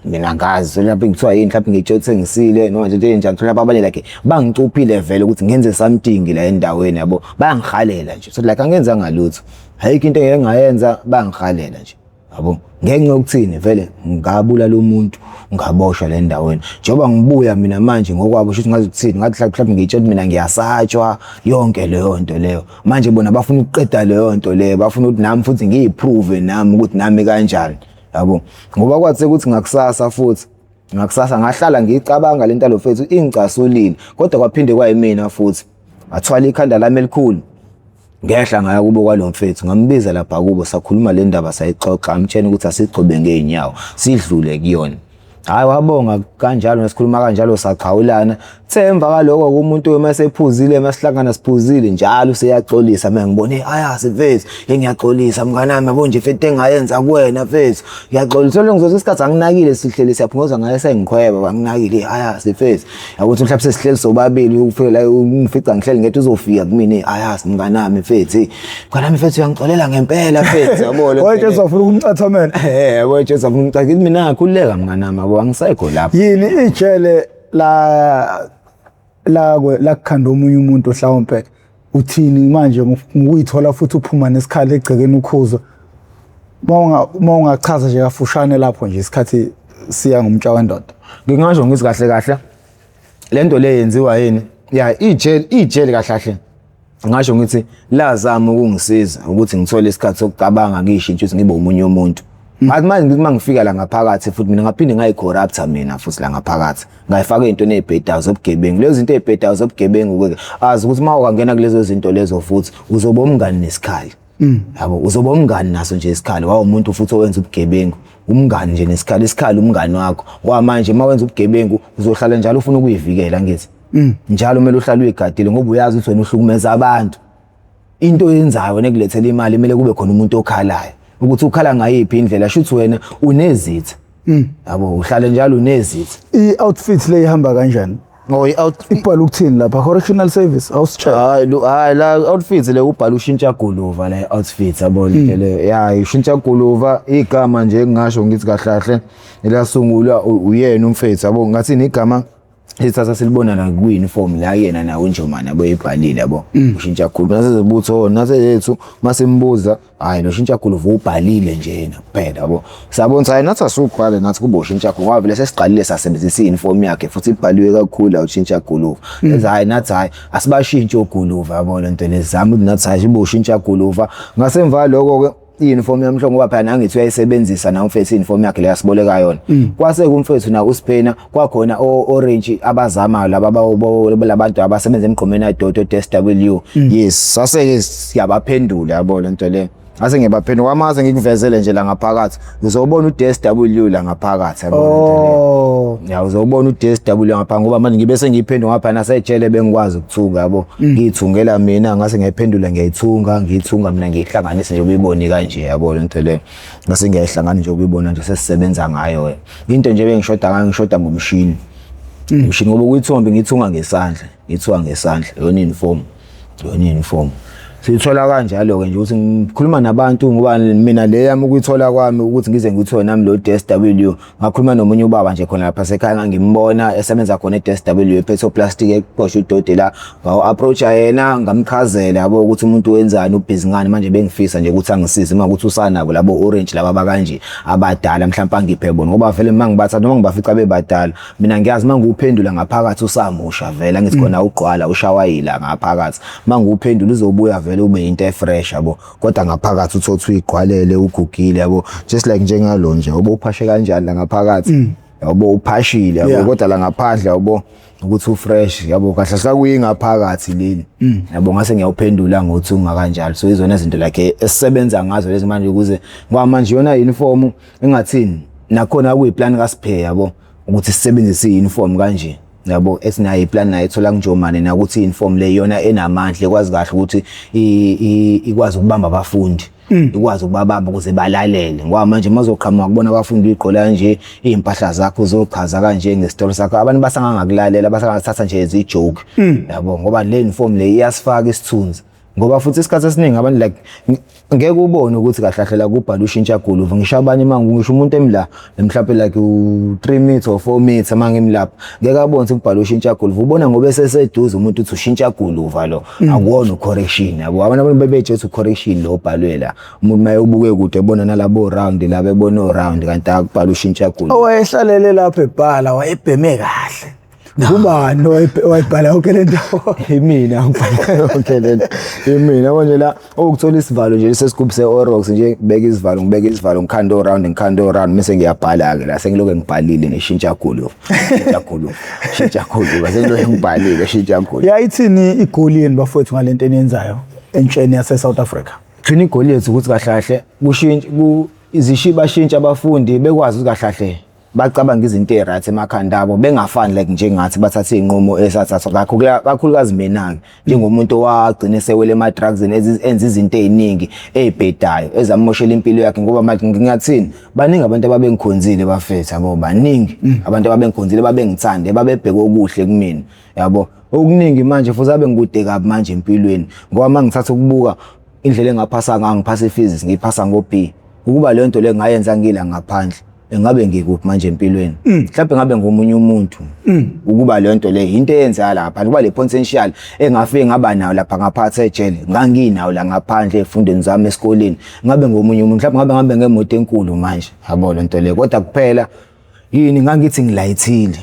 mina ngazi lapho ngithiwa yini mhlawumbe ngitshothi ngisile noma nje enjani thola abanye like bangicuphile vele ukuthi ngenze something la endaweni yabo bayangikhalela nje so like angenza ngalutho ayikho into engayenza bangihalela nje yabo ngenxa yokuthini vele ngabula lo muntu ngaboshwa le ndaweni njengoba ngibuya mina manje ngokwabo shuthi ngazi ukuthini ngathi mhlawumbe ngitshela mina ngiyasatshwa yonke leyo nto leyo manje bona bafuna ukuqeda leyo nto leyo bafuna ukuthi nami futhi ngiyiprove nami ukuthi nami kanjani yabo ngoba kwathi ukuthi ngakusasa futhi ngakusasa ngahlala ngicabanga lento lofethu ingicasulile kodwa kwaphinde kwayimina futhi athwala ikhanda lami elikhulu ngehla ngaya kubo kwalo mfethu ngambiza lapha kubo sakhuluma le ndaba sayixoxa amtshela ukuthi asiqhube ngeenyawo sidlule kuyona hayi wabonga kanjalo nesikhuluma kanjalo saqhawulana themva kaloko kumuntu omasephuzile masihlangana siphuzile njalo seyaxolisa mina ngibone ayasi mfethu ngiyaxolisa mnganami yabo nje mfethu engayenza kuwena mfethu ngiyaxolisa longizothi isikhathi anginakile sihlele siyaphunguza ngaye sengikhweba anginakile ayasi mfethu yakuthi mhlawumbe sesihleli sobabili ufike la ungifica ngihleli ngethi uzofika kumina ayasi mnganami mfethu mnganami mfethu uyangixolela ngempela mfethu yabo lo wethu uzofuna ukumcathamela wethu uzofuna ukumcathamela mina ngakhuleka mnganami yabo angisekho lapho yini ijele la kukhanda omunye umuntu mhlawumbe uthini manje ngikuyithola futhi uphuma nesikhala egcekeni ukhuzo ungachaza nje kafushane lapho nje isikhathi siya ngumtsha wendoda ngingasho ngithi kahle lento le yenziwa yini ya ijele kahle ngisho ngithi lazama ukungisiza ukuthi ngithole isikhathi sokucabanga ngishintshe ukuthi ngibe umunye umuntu manje ngithi mangifika la ngaphakathi futhi mina ngaphinde ngayicorrupta mina futhi la ngaphakathi ngayifaka into nezibhedayo zobugebengu lezo zinto ezibhedayo zobugebengu azi ukuthi uma ukangena kulezo zinto lezo futhi uzoba umngani nesikhali yabo uzoba umngani naso nje isikhali wawo umuntu futhi owenza ubugebengu umngani nje nesikhali isikhali umngani wakho ngoba manje uma wenza ubugebengu uzohlala njalo ufuna ukuyivikela ngithi njalo kumele uhlale uyigadile ngoba uyazi ukuthi wena uhlukumeza abantu into yenzayo nekulethela imali kumele kube khona umuntu okhalayo ukuthi ukhala ngayiphi indlela shuthi wena unezitha yabo uhlale njalo unezitha i-outfit le ihamba kanjani ibhala ukuthini lapha correctional service house check hayi la outfits le ubhala ushintsha guluva la outfits yabo le ushintsha guluva igama nje ngisho ngithi kahlahle elasungulwa uyena umfethu yabo ngathi igama lithatha silibona la ku-uniform la yena nawo njomani yabo ebhalile yabo ushintsha guluva nasezibutho nasethu masimbuza hayi lo shintsha guluva ubhalile nje yena kuphela yabo sabona hayi nathi asubhale nathi kube ushintsha guluva ngoba vele sesiqalile sasebenzisa i-uniform yakhe futhi ibhaliwe kakhulu la ushintsha guluva enza hayi nathi hayi asibashintshe oguluva yabo lento lezama ukuthi nathi hayi ibe ushintsha guluva ngasemva lokho ke i-uniform yamhlongo ngoba phela nangithi uyayisebenzisa na umfethu i-uniform yakhe le yasiboleka yona kwase kumfethu na uSphena kwakhona orange abazamayo labantu abasebenza emgqomeni adodo DSW yes sase siyabaphendula yabo lento le ase ngiyabaphendula kwamaze ngikuvezele nje la ngaphakathi uzobona uDSW la ngaphakathi yabo lento le ya uzobona uDSW ngapha ngoba manje ngibe sengiyiphendula ngapha nasejele bengikwazi ukuthuka yabo ngithungela mina ngase ngiyiphendula ngiyithunga mina ngiyihlanganise nje ubiboni kanje yabo lento le ngase ngiyayihlangana nje ubibona nje sesisebenza ngayo into nje bengishoda ngomshini umshini ngoba kuyithombe ngithunga ngesandla yona uniform sithola kanjalo ke nje ukuthi ngikhuluma nabantu ngoba mina le yami ukuyithola kwami ukuthi ngize ngithola nami lo DSW ngakhuluma nomunye ubaba nje khona lapha sekhaya ngimbona esebenza khona eDSW ephetho plastic eqosha udode la approach yena ngamchazela yabo ukuthi umuntu wenzani ubhizi ngani manje bengifisa nje ukuthi angisize uma ukuthi usanabo labo orange laba bakanje abadala mhlawumbe angiphe bona ngoba vele mangibathatha noma ngibafica bebadala mina ngiyazi manguphendula ngaphakathi usamusha vele ngithi khona uqwala ushawayila ngaphakathi manguphendula uzobuya vele ube into efresh yabo kodwa ngaphakathi uthothi uyiqwalele ugugile yabo just like njengalo nje uphashe kanjani la ngaphakathi yabo uphashile yabo kodwa la ngaphandle yabo ukuthi ufresh yabo kahle sakuyi ngaphakathi leli yabo ngase ngiyawuphendula ngothunga kanjalo so izona izinto like esisebenza ngazo lezi manje ukuze ngoba manje yona uniform engathini nakhona kuyiplan kaSiphe yabo ukuthi sisebenzise i-uniform kanje yabo esinayo iplan nayo ethola kunjomane na ukuthi i-uniform le yona enamandla ekwazi kahle ukuthi ikwazi ukubamba abafundi ikwazi ukubabamba ukuze balalele ngoba manje mazoqhamuka kubona abafundi igqola nje impahla zakho uzochaza kanje ngestory sakho abantu basangangakulalela basangathatha nje ijoke yabo ngoba le uniform le iyasifaka isithunzi ngoba futhi isikhathi esiningi abantu like ngeke ubone ukuthi kahle la kubhala ushintsha guluva ngisho abanye mangu ngisho umuntu emla mhlawumbe like u3 meters or 4 meters mangimlapha ngeke abone ukuthi kubhala ushintsha guluva ubona ngoba eseseduze umuntu uthi ushintsha guluva lo akuwona ucorrection yabo abantu bebeje uthi correction lo obhalwe la umuntu mayebuke kude ebona nalabo round la bebona round kanti akubhala ushintsha guluva owayehlalele lapha ebhala wayebheme kahle Ngubani wayibhala yonke lento mina ngibhala yonke lento mina manje la ukuthola isivalo nje sesigubhu seOrox nje ngibeka isivalo ngikhanda around bese ngiyabhala ke la sengiloke ngibhalile ngishintsha guluva sengiloke ngibhalile shintsha guluva yayithini igoli yeni bafowethu ngalento eniyenzayo entsheni yase South Africa thina igoli yethu ukuthi kahlahle kushintsha izishibashintsha abafundi bekwazi kahlahle bacabanga izinto ezirathi emakhanda abo bengafani like njengathi bathatha inqumo esathathwa kakhulukazi mina njengomuntu owagcina sewele ema drugs enza izinto eziningi ezibhedayo ezamoshela impilo yakhe ngoba manje ngingathini baningi abantu ababengikhonzile bafethu yabo baningi abantu ababengikhonzile babengithande babebheka okuhle kumina yabo okuningi manje futhi abengikude kabi manje empilweni ngoba mangithatha ukubuka indlela engaphasa ngayo ngiphasa physics ngiphasa ngo B ukuba le nto le ngayenza ngila ngaphandle engabe ngikuphi manje empilweni mhlawumbe ngabe ngomunye umuntu ukuba le nto le into eyenza lapha kuba le potential engafike ngaba nayo lapha ngaphathe ejele nganginawo la ngaphandle efundweni zami esikoleni ngabe ngomunye umuntu mhlawumbe ngabe ngemoto enkulu manje yabo le nto le kodwa kuphela yini ngangithi ngilayithile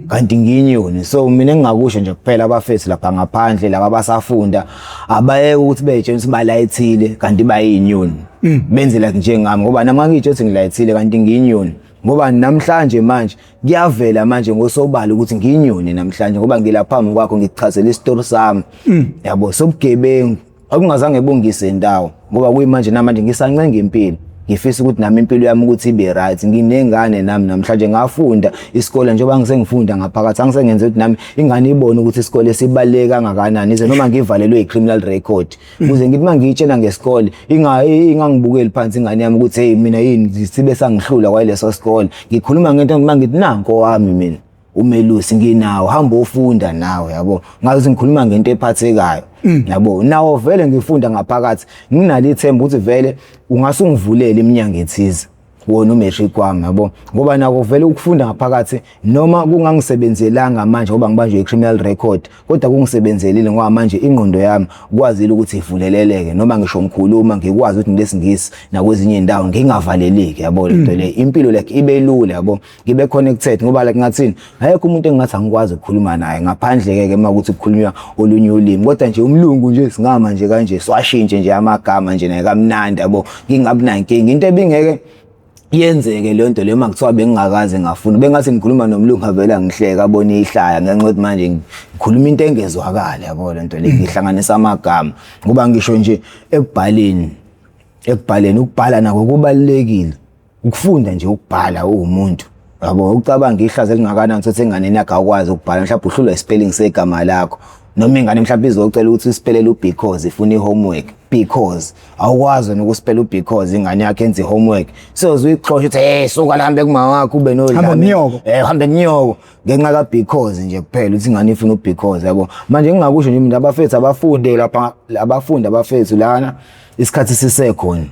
kanti ngiyinyoni so mina engingakusho nje kuphela abafethu lapha ngaphandle laba basafunda abayeke ukuthi bejene ukuthi balayithile kanti bayinyoni benze like njengami ngoba nami ngangitsho ukuthi ngilayithile kanti ngiyinyoni ngoba namhlanje manje kuyavela manje ngosobala ukuthi ngiyinyoni namhlanje ngoba ngilaphambi kwakho ngichazela istory sami yabo sobugebengu akungazange bungise indawo ngoba kuyimanje namanje ngisancenga impilo ngifisa ukuthi nami impilo yami ukuthi ibe right. Nginengane nami namhlanje ngafunda isikole njengoba ngisengifunda ngaphakathi angisengenze ukuthi nami ingane ibone ukuthi isikole sibaleke kangakanani ize noma ngivalelwe icriminal record ukuze ngithi mangiyitshela ngesikole ingangibukeli phansi ingane yami ukuthi hey mina yini sibe sangihlula kwaleso sikole. Ngikhuluma ngento mangithi nanko wami mina umelusi nginawo hamba ofunda nawe yabo ngazi ngikhuluma ngento ephathekayo yabo nawo vele ngifunda ngaphakathi nginalo ithemba ukuthi vele ungase ungivulele iminyango ethize wona umatric wami yabo ngoba nako vele ukufunda ngaphakathi noma kungangisebenzelanga manje ngoba ngibanjwe icriminal record kodwa kungisebenzelile ngoba manje ingqondo yami kwazile ukuthi ivuleleleke noma ngisho ngikhuluma ngikwazi ukuthi ngilesingisi nakwezinye indawo ngingavaleleki yabo lento le impilo like ibe lula yabo ngibe connected ngoba like ngathini ayekho umuntu engathi angikwazi ukukhuluma naye ngaphandle ke makuthi ukukhulunywa olunye ulimi kodwa nje umlungu nje singama nje kanje swashintshe nje amagama nje naye kamnandi yabo ngingabi nankinga into ebingeke yenzeke le nto le makuthiwa bengingakaze ngafuna bengathi ngikhuluma nomlungu avela ngihleka abone ihlaya ngenxa ukuthi manje ngikhuluma into engezwakala yabo le nto le ngihlanganisa amagama ngoba ngisho nje ekubhaleni ukubhala nako kubalekile ukufunda nje ukubhala umuntu yabo ucabanga ihlazo elingakanani ukuthi enganeni yakhe akwazi ukubhala mhlawumbe uhlulwa ispelling segama lakho noma ingane mhlawumbe izocela ukuthi usipelele because ifuna ihomework because awukwazi nokuspela because ingane yakhe enze homework so uzuyixoxa uthi hey suka lahambe kuma wakho ube nodlame hambe nyoko ngenxa ka because nje kuphela uthi ingane ifuna because yabo manje ngingakusho nje umuntu abafethu abafunde lapha abafundi abafethu lana isikhathi sisekhona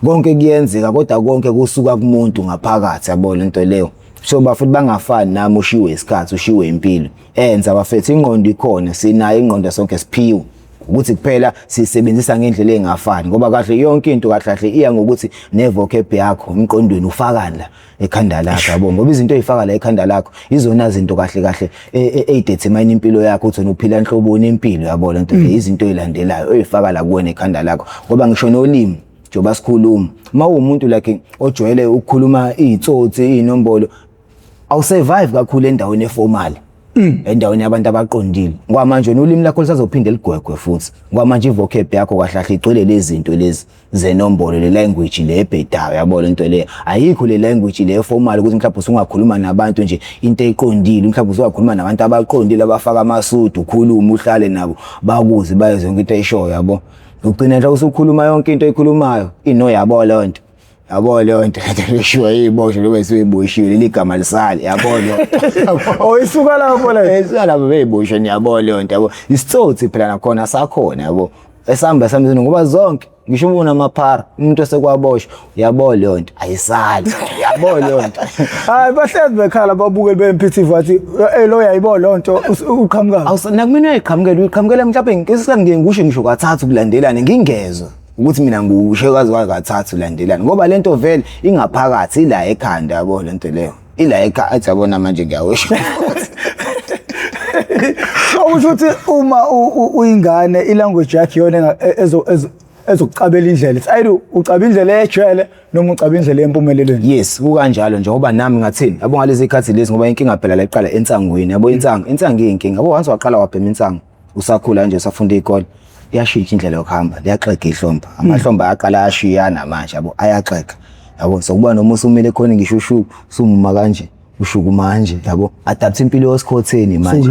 konke kuyenzeka kodwa konke kusuka kumuntu ngaphakathi yabo lento leyo so bafuthi bangafani nami ushiwe isikhathi ushiwe impilo enza abafethu ingqondo ikhona sinayo ingqondo sonke siphiwe ukuthi kuphela sisebenzisa ngendlela engafani ngoba kahle yonke into kahle iya ngokuthi nevocab yakho emqondweni ufakani la ekhanda lakho yabo ngoba izinto ezifaka la ekhanda lakho izona izinto kahle ezidetermine impilo yakho uthi uphila inhloboni impilo yabo lento izinto ezilandelayo ezifaka la kuwena ekhanda lakho ngoba ngisho nolimi njoba sikhuluma umuntu like ojwayele ukukhuluma izitsotsi inombolo awu survive kakhulu endaweni eformal endaweni yabantu abaqondile ngoba manje ulimi lakho lisazophinde ligwegwe futhi ngoba manje ivocab yakho kahle igcwele lezi zinto lezi zenombolo le language le ebhedayo yabo lento le ayikho le language le formal ukuthi mhlawumbe usungakhuluma nabantu nje into eqondile mhlawumbe usungakhuluma nabantu abaqondile abafaka amasudu ukhuluma uhlale nabo bakuze baye zonke into eyishoyo yabo ugcina nje usukhuluma yonke into eyikhulumayo ino yabo lonto yabo lonto lishiwe iboshwe lobe siboshiwe ligama lisale yabo lonto isuka lapho la isuka lapho beyiboshwe yabo lonto yabo isitsotsi phela nakhona sakhona yabo esamba samizini ngoba zonke ngisho ubona amaphara umuntu esekwaboshwa yabo lonto ayisali yabo lonto hayi bahlezi bekhala babukeli beMPTV wathi lo yayibo lonto uqhamuka awunakumina uyiqhamukela mhlawumbe ngisike ngisho kathathu kulandelana ngingezwe ukuthi mina ngusho kazi kathathu landelana ngoba lento vele ingaphakathi ila ekhanda yabo lento leyo ila ekhaya athi yabona manje ngiyawesho ukuthi uma uyingane ilanguage yakhe yona ezokucabela indlela it's either ucaba indlela ejwele noma ucaba indlela empumelelweni yes kukanjalo nje ngoba nami ngathini yabo ngalezi ikhathi lezi ngoba inkinga phela la iqala ensangweni yabo insanga iyinkinga yabo once waqala wabhema insanga usakhula nje usafunda ikole iyashintsha indlela yokuhamba liyaxega ihlomba amahlomba ayaqala ashiyana manje yabo ayaxega yabo sokuba nomusa umele khona ngishushu sumuma kanje ushuku manje yabo adapt impilo yosikhotheni manje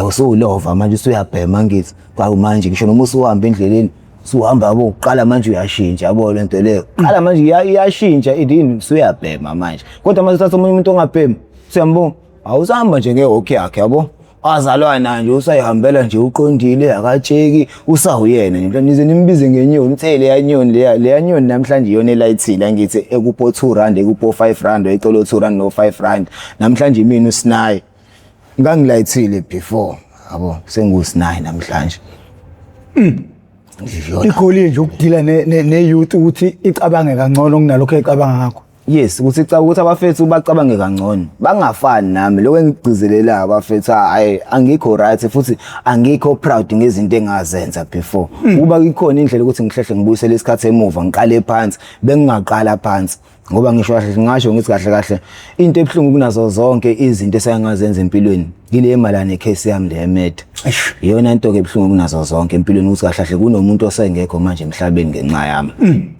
usulova manje usuyabhema ngithi kwa manje ngisho nomusa uhamba endleleni suhamba yabo uqala manje uyashintsha yabo lento leyo qala manje iyashintsha idini usuyabhema manje kodwa manje uthatha umuntu ongabhema siyambona awusahamba nje ngehockey yakhe yabo azalwa nanje usayihambela nje uqondile akatsheki usawuyena nje nize nimbize ngenyoni uthele yanyoni le yanyoni namhlanje iyona elayithile ngithi ekupho 2 rand ekupho 5 rand ecolo 2 rand no 5 rand namhlanje mina usinayi ngangilayithile before yabo sengusinayi namhlanje ikholi nje ukudila ne youth ukuthi icabange kangcono kunalokho ecabanga ngakho yes ukuthi ukuthi abafethu bacabange kangcono bangafani nami lokho engigcizelela abafethu hayi angikho right futhi angikho proud ngezinto engazenza before kuba ikhona indlela ukuthi ngihlehle ngibuyisele isikhathi emuva ngiqale phansi bengingaqala phansi ngoba ngisho kahle ngisho ngithi kahle kahle into ebhlungu kunazo zonke izinto esengazenza empilweni ile emalane case yami le emed iyona into ke ebhlungu kunazo zonke empilweni ukuthi kahle kahle kunomuntu osengekho manje emhlabeni ngenxa yami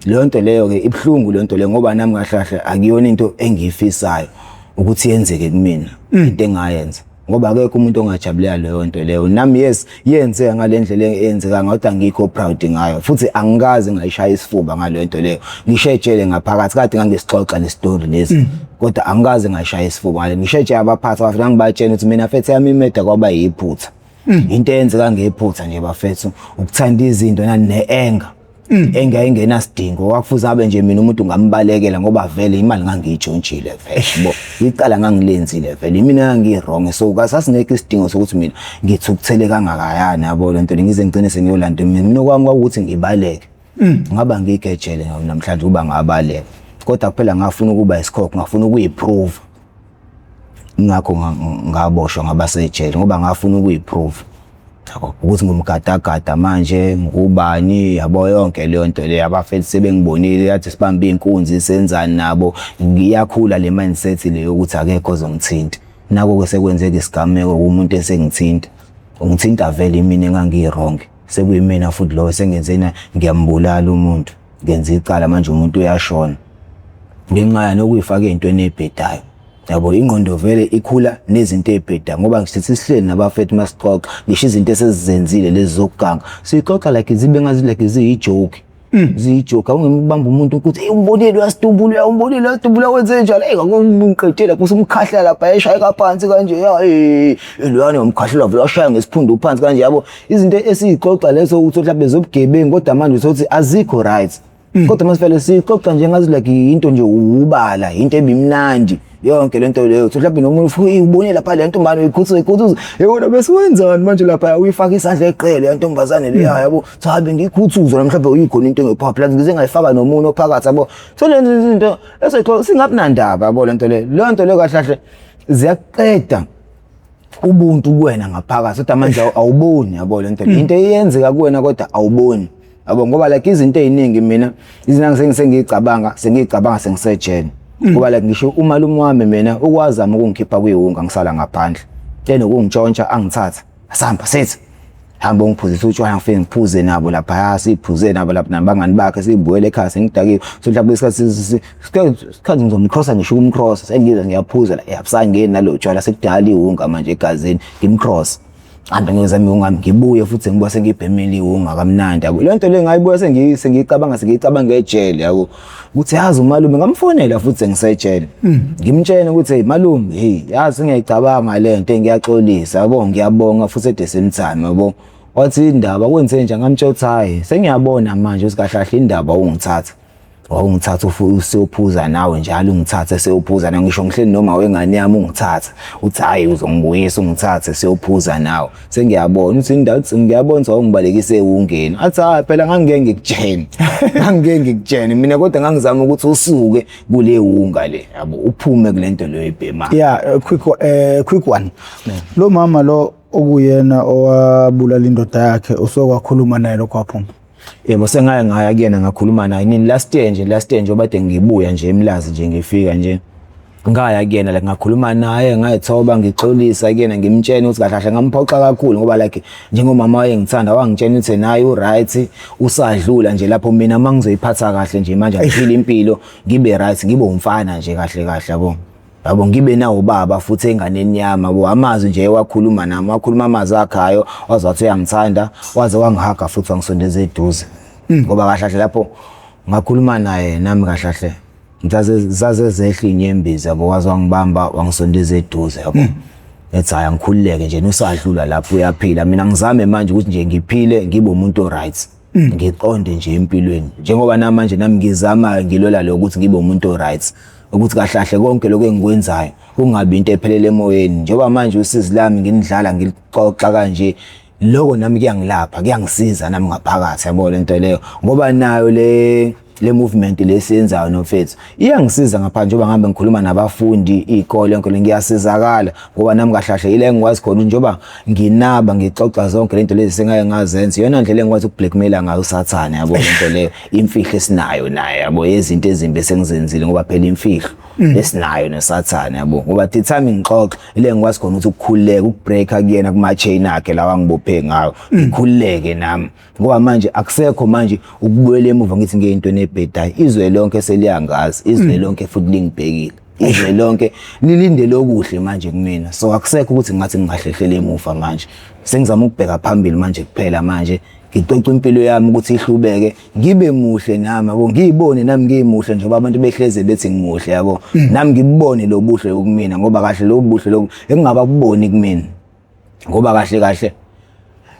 leyo nto leyo ke ibhlungu leyo nto leyo ngoba nami kahle kahle akuyona into engiyifisayo ukuthi yenzeke kumina into engayenza ngoba akekho umuntu ongajabulela leyo nto leyo nami yes yenze ngalendlela eyenzeka kodwa ngikho proud ngayo futhi angikaze ngayishaya isifuba ngaleyo nto leyo ngishejele ngaphakathi kade ngangisixoxa le story lezi kodwa angikaze ngayishaya isifuba ngale ngisheje abaphathi bafika ngibatshela ukuthi mina mfethu yami imeda kwaba yiphutha into eyenzeka ngephutha nje bafethu ukuthanda izinto nani neenga engayingena sidingo wakufuza abe nje mina umuntu ngambalekela ngoba vele imali ngangiyijontshile vele bo iqala ngangilenzile vele mina ngangirong so kasasingeke isidingo sokuthi mina ngithi ukuthele kangakayana yabo lento ngize ngicine sengiyolanda mina kwami kwakuthi ngibaleke ngaba ngigejele namhlanje uba ngabaleka kodwa kuphela ngafuna ukuba isikhokho ngafuna ukuyiprove ngakho ngaboshwa ngabasejele ngoba ngafuna ukuyiprove ukuthi ngumgadagada manje ngubani yabo yonke leyo nto leyo abafethu sebengibonile yathi sibambe inkunzi senzani nabo ngiyakhula le mindset leyo ukuthi akekho ozongithinta nako kwesekwenzeka isigameko kumuntu esengithinta ungithinta vele mina engangiyirong sekuyimina futhi lo sengenzena ngiyambulala umuntu ngenza icala manje umuntu uyashona ngenxa yana ukuyifaka ezintweni ezibhedayo yabo ingqondo vele ikhula nezinto ezibheda ngoba ngisithi sihleli nabafethu masixoxa ngisho izinto esezenzile lezi zokuganga sixoxa like zibe ngazi like ziyijoke ziyijoke awungibamba umuntu ukuthi umbonile uyasitumbula wenze njalo ngakumqedela kusumkhahla lapha eshaya phansi kanje lwana umkhahlela vele washaya ngesiphundu phansi kanje yabo izinto esizixoxa lezo ukuthi mhlawumbe zobugebengu kodwa manje uthi azikho right kodwa masifele sixoxa nje ngazi like into nje ubala into ebimnandi yonke lento leyo mhlawumbe nomuntu ubone lapha le ntombane uyikhuthuza yona bese wenzani manje lapha uyifaka isandla eqele yantombazane le yabo sabe ngikhuthuzwa mhlawumbe uyikhona into ngepower plant ngize ngayifaka nomuntu ophakathi yabo so lezi zinto esexoxa singabinandaba yabo lento leyo kahle kahle ziyaqeda ubuntu kuwena ngaphakathi kodwa manje awuboni yabo lento into eyenzeka kuwena kodwa awuboni yabo ngoba like izinto eziningi mina izinto sengicabanga sengisejene ngoba like ngisho umalume wami mina ukwazama ukungikhipha kuyihunga ngisala ngaphandle yena ukungitshontsha angithatha asihamba sithi hamba ungiphuzise utshwala ngifike ngiphuze nabo lapha siphuze nabo lapha nabangani bakhe sibuyele ekhaya sengidakiwe so mhlawumbe isikhathi ngizomcrossa ngisho ukumcrossa sengiza ngiyaphuza la yabusangeni nalo tshwala sekudala ihunga manje egazini ngimcross ande ngizama ungami ngibuye futhi ngibuya sengibhemile ihunga kamnandi yabo lento le ngayibuya sengicabanga ejele yabo ukuthi yazi umalume ngamfonela futhi ngisejele ngimtshela ukuthi hey malume yazi ngiyayicabanga lento engiyaxolisa yabo ngiyabonga futhi edesemthami yabo wathi indaba kwenze nje ngamtshela ukuthi hayi sengiyabona manje usikahlahle indaba ungithatha wawungithatha usiyophuza nawe njalo ungithathe seyophuza nawe ngisho ngihleli noma wengane yami ungithatha uthi hayi uzongibuyisa ungithathe siyophuza nawe sengiyabona uthi indawo ngiyabona ungibalekise ehungeni athi hayi phela ngangeke ngikutshene mina kodwa ngangizama ukuthi usuke kule hunga le yabo uphume kulento leyo ibhema quick one lo mama lo okuyena owabulala indoda yakhe usokwakhuluma naye lokho aphuma yebo ngaya kuyena ngakhuluma naye nini last year nje obade ngibuya nje eMlazi nje ngifika nje ngaya kuyena la ngakhuluma naye ngayithoba ngixolisa kuyena ngimtshela ukuthi kahle ngamphoxa kakhulu ngoba like njengomama wayengithanda wangitshela ukuthi naye uright usadlula nje lapho mina mangizoyiphatha kahle nje manje ngiphila impilo ngibe right ngibe umfana nje kahle yabo ngibe nawo baba futhi enganeni yami yabo amazwi nje wakhuluma nami wakhuluma amazwi akhayo wazathi uyangithanda waze wangihaga futhi wangisondeza eduze ngoba kahle lapho ngakhuluma naye nami kahle zaze zehla inyembezi yabo waze wangibamba wangisondeza eduze yabo ethi hayi ngikhululeke nje usadlula lapho uyaphila mina ngizame manje ukuthi nje ngiphile ngibe umuntu oright ngiqonde nje empilweni njengoba namanje nami ngizama ngilola lokuthi ngibe umuntu oright ukuthi kahle konke lokho engikwenzayo kungabi into ephelele emoyeni njengoba manje usizi lami nginidlala ngilixoxa kanje lokho nami kuyangilapha kuyangisiza nami ngaphakathi yabo lento leyo ngoba nayo le le movement lesiyenzayo noFethu iyangisiza ngapha njengoba ngihambe ngikhuluma nabafundi izikole yonke ngiyasizakala ngoba nami kahlahle ile engikwazi khona njengoba nginaba ngixoxa zonke lento lezi sengaye ngazenza iyona ndlela engikwazi ukublackmaila ngayo uSathane yabo lento leyo imfihlo esinayo naye yabo izinto ezimbi sengizenzile ngoba phela imfihlo lesinayo noSathane yabo ngoba the time ngixoxa ile ngikwazi khona ukuthi ukukhuleka ukubreaka kuyena kuma chain akhe lawa ngibophe ngayo ngikhuleke nami ngoba manje akusekho manje ukubuyela emuva ngithi ngeyinto nebhedayo izwe lonke seliyangazi izwe lonke futhi lingibhekile izwe lonke lilindele okuhle manje kumina so akusekho ukuthi ngathi ngingahlehlele emuva manje sengizama ukubheka phambili manje kuphela manje ngixoxa impilo yami ukuthi ihlubeke ngibe muhle nami yabo ngiyibone nami ngiyimuhle njengoba abantu behleze bethi ngimuhle yabo nami ngibone lo buhle kumina ngoba kahle lo buhle lo engingaba kuboni kumina ngoba kahle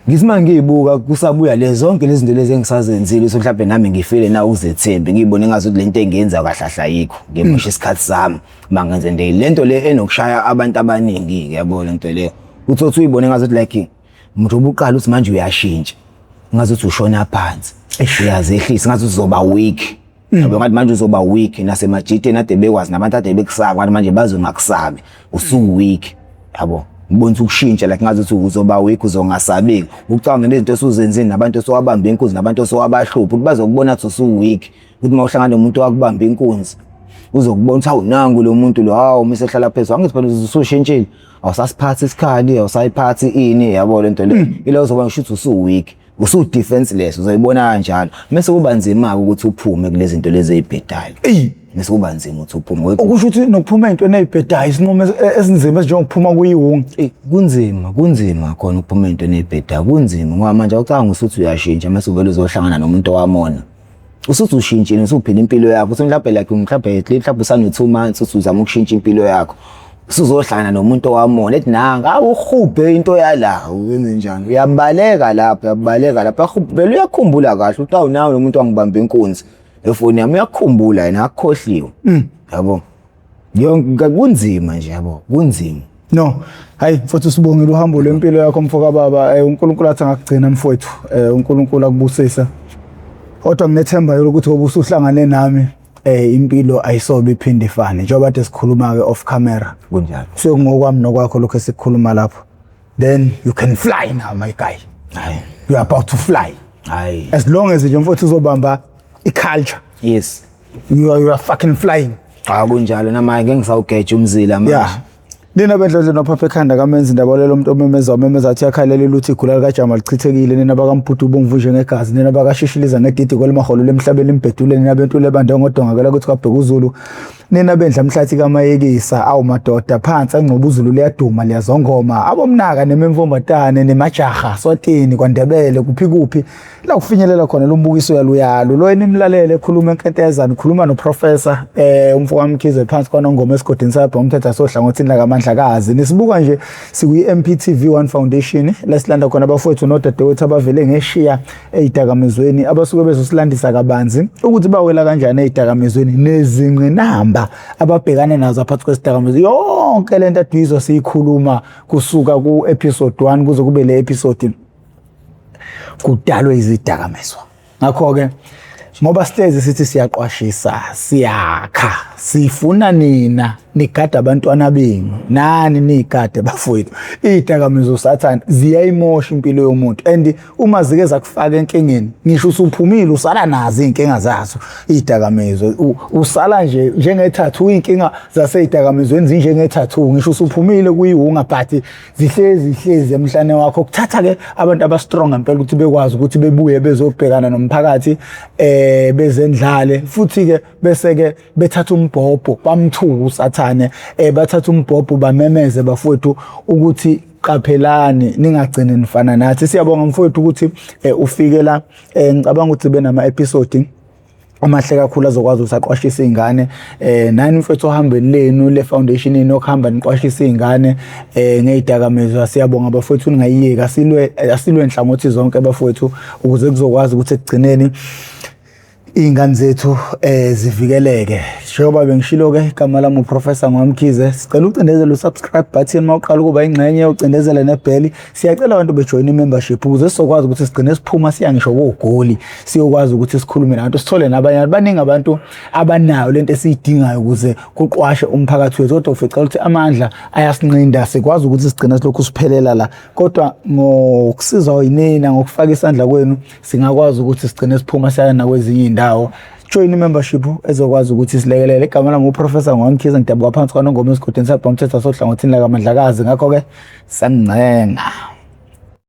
ngisima ngiyibuka kusabuya lezi zonke lezi zinto lezi engisazenzile so mhlawumbe nami ngifile na ukuzethemba ngibone ngathi lento engiyenza kahlahla yikho ngemusha isikhathi sami mangenze nje lento le enokushaya abantu abaningi yabo lento le uthothi uyibone ngathi like umuntu obuqala uthi manje uyashintsha ngathi uthi ushona phansi uyazehlisa ngathi uzoba weak yabo ngathi manje uzoba weak nasemajiteni ade bekwazi nabantu ade bekusaba ngathi manje bazongakusabi usu weak yabo ngibona ukushintsha like ngathi uthi uzoba weak uzongasabeki ucabanga nezinto esuzenzini nabantu osowabamba inkunzi nabantu osowabahlupha ukuthi bazokubona ukuthi usu weak ukuthi mawuhlangana nomuntu wakubamba inkunzi uzokubona ukuthi awunangu lo muntu lo hawo mesehlala phezulu angithi phela usushintshile awusasiphathi isikhali awusayiphathi ini yabo lento le ile uzobona ukuthi usu weak usu defenseless uzoyibona kanjalo mase kuba nzima ukuthi uphume kulezi zinto lezi ezibhedayo mase kuba nzima ukuthi uphume okusho ukuthi nokuphuma into nezibhedayo isinqumo esinzima njengokuphuma kuyiwunga kunzima khona ukuphuma into nezibhedayo kunzima ngoba manje awucanga ukuthi uyashintsha mase uvela uzohlangana nomuntu owamona usuthi ushintshile usuphila impilo yakho uthi mhlawumbe like mhlawumbe usano 2 months uthi uzama ukushintsha impilo yakho usuzohlangana nomuntu owamona ethi nanga uhubhe into yala uyenze njani uyabaleka lapha vele uyakhumbula kahle uthi awunawo nomuntu wangibamba inkunzi efoni yami uyakhumbula yena akukhohliwe yabo yonke kunzima nje yabo kunzima no hayi mfowethu sibongile uhambo lempilo yakho mfoka baba uNkulunkulu athi angakugcina mfowethu uNkulunkulu akubusisa kodwa nginethemba ukuthi obusuhlangane nami impilo ayisobe iphinde ifane njengoba kade sikhuluma ke off camera kunjalo so ngokwami nokwakho lokho esikhuluma lapho then you can fly now my guy you are about to fly as long as nje mfowethu uzobamba iculture yes you are fucking flying kunjalo nama ngeke ngisawugeja umzila manje nina bendlodle nophapha ekhanda kamenzi indaba lelo umuntu omemeza athi yakhalela ukuthi igula lika Jama lichithekile nina bakaMphuthi ubongivunje ngegazi nina bakashishiliza ngedidi kwelimaholo lemhlabeni imbedule nina bentule bande ngodongakela ukuthi kabheka uZulu nina bendla mhlathi kaMayekisa awu madoda phansi angcoba uZulu liyaduma liyazongoma abomnaka nememvombatane nemajaha swatini kwaNdebele kuphi la kufinyelela khona lo mbukiso yaluyalo lo enimlalele ekhuluma enkentezana ukhuluma noprofessor umfowami Mkhize phansi kwaNongoma esigodini sapha umthetho sohlangothini la kaMandlakazi nisibuka nje sikuyi MPTV1 Foundation lesilanda khona abafowethu nodadewethu abavele ngeshiya ezidakamizweni abasuke bezosilandisa kabanzi ukuthi bawela kanjani ezidakamizweni nezingqinamba ababhekane nazo phakathi kwesidakamizwe yonke lento adizwa siyikhuluma kusuka ku episode 1 kuze kube le episode kudalwe izidakamizwa ngakho ke ngoba sihlezi sithi siyaqwashisa siyakha sifuna nina nigada abantwana benu nani nigade bafowethu izidakamizwa uSathane ziyayimosha impilo yomuntu and uma zike zakufaka enkingeni ngisho usuphumile usala nazo inkinga zazo izidakamizwa usala nje njengethathu inkinga zasezidakamizweni zinjengethathu ngisho usuphumile kuyiwunga but zihlezi emhlane wakho kuthatha ke abantu abastrong ngempela ukuthi bekwazi ukuthi bebuye bezobhekana nomphakathi bezendlale futhi ke bese ke bethatha umbhobho bamthuka uSathane bathatha umbhobho bamemeze bafowethu ukuthi qaphelani ningagcine nifana nathi siyabonga mfowethu ukuthi ufike la ngicabanga ukuthi benama episode amahle kakhulu azokwazi usaqwashisa izingane nani mfethu ohambeni lenu le foundation inokuhamba niqwashisa izingane ngezidakamizwa siyabonga abafowethu ningayiyeka asilwe enhlangothi zonke abafowethu ukuze kuzokwazi ukuthi ekugcineni ingane zethu zivikeleke. Njengoba bengishilo ke igama lami uProfessor Ngwamkhize. Sicela ucindezele usubscribe button mawuqala ukuba ingxenye, ucindezele nebheli. Siyacela abantu bejoin membership ukuze sizokwazi ukuthi sigcine siphuma siya ngisho kogoli. Siyokwazi ukuthi sikhulume nabantu, sithole nabanye baningi abantu abanayo lento esiyidingayo ukuze kuqwashe umphakathi wethu. Kodwa ufica ukuthi amandla ayasinqinda, sikwazi ukuthi sigcine silokhu siphelela la. Kodwa ngokusizwa yinina, ngokufaka isandla kwenu, singakwazi ukuthi sigcine siphuma siya nakwezinye indawo. Join membership ezokwazi ukuthi silekelele. Igama lami uProfessor Ngwamkhize, ngidabuka phansi kwaNongoma esigodini sabha umthetho sohlangothini la kaMandlakazi. Ngakho ke sancenga.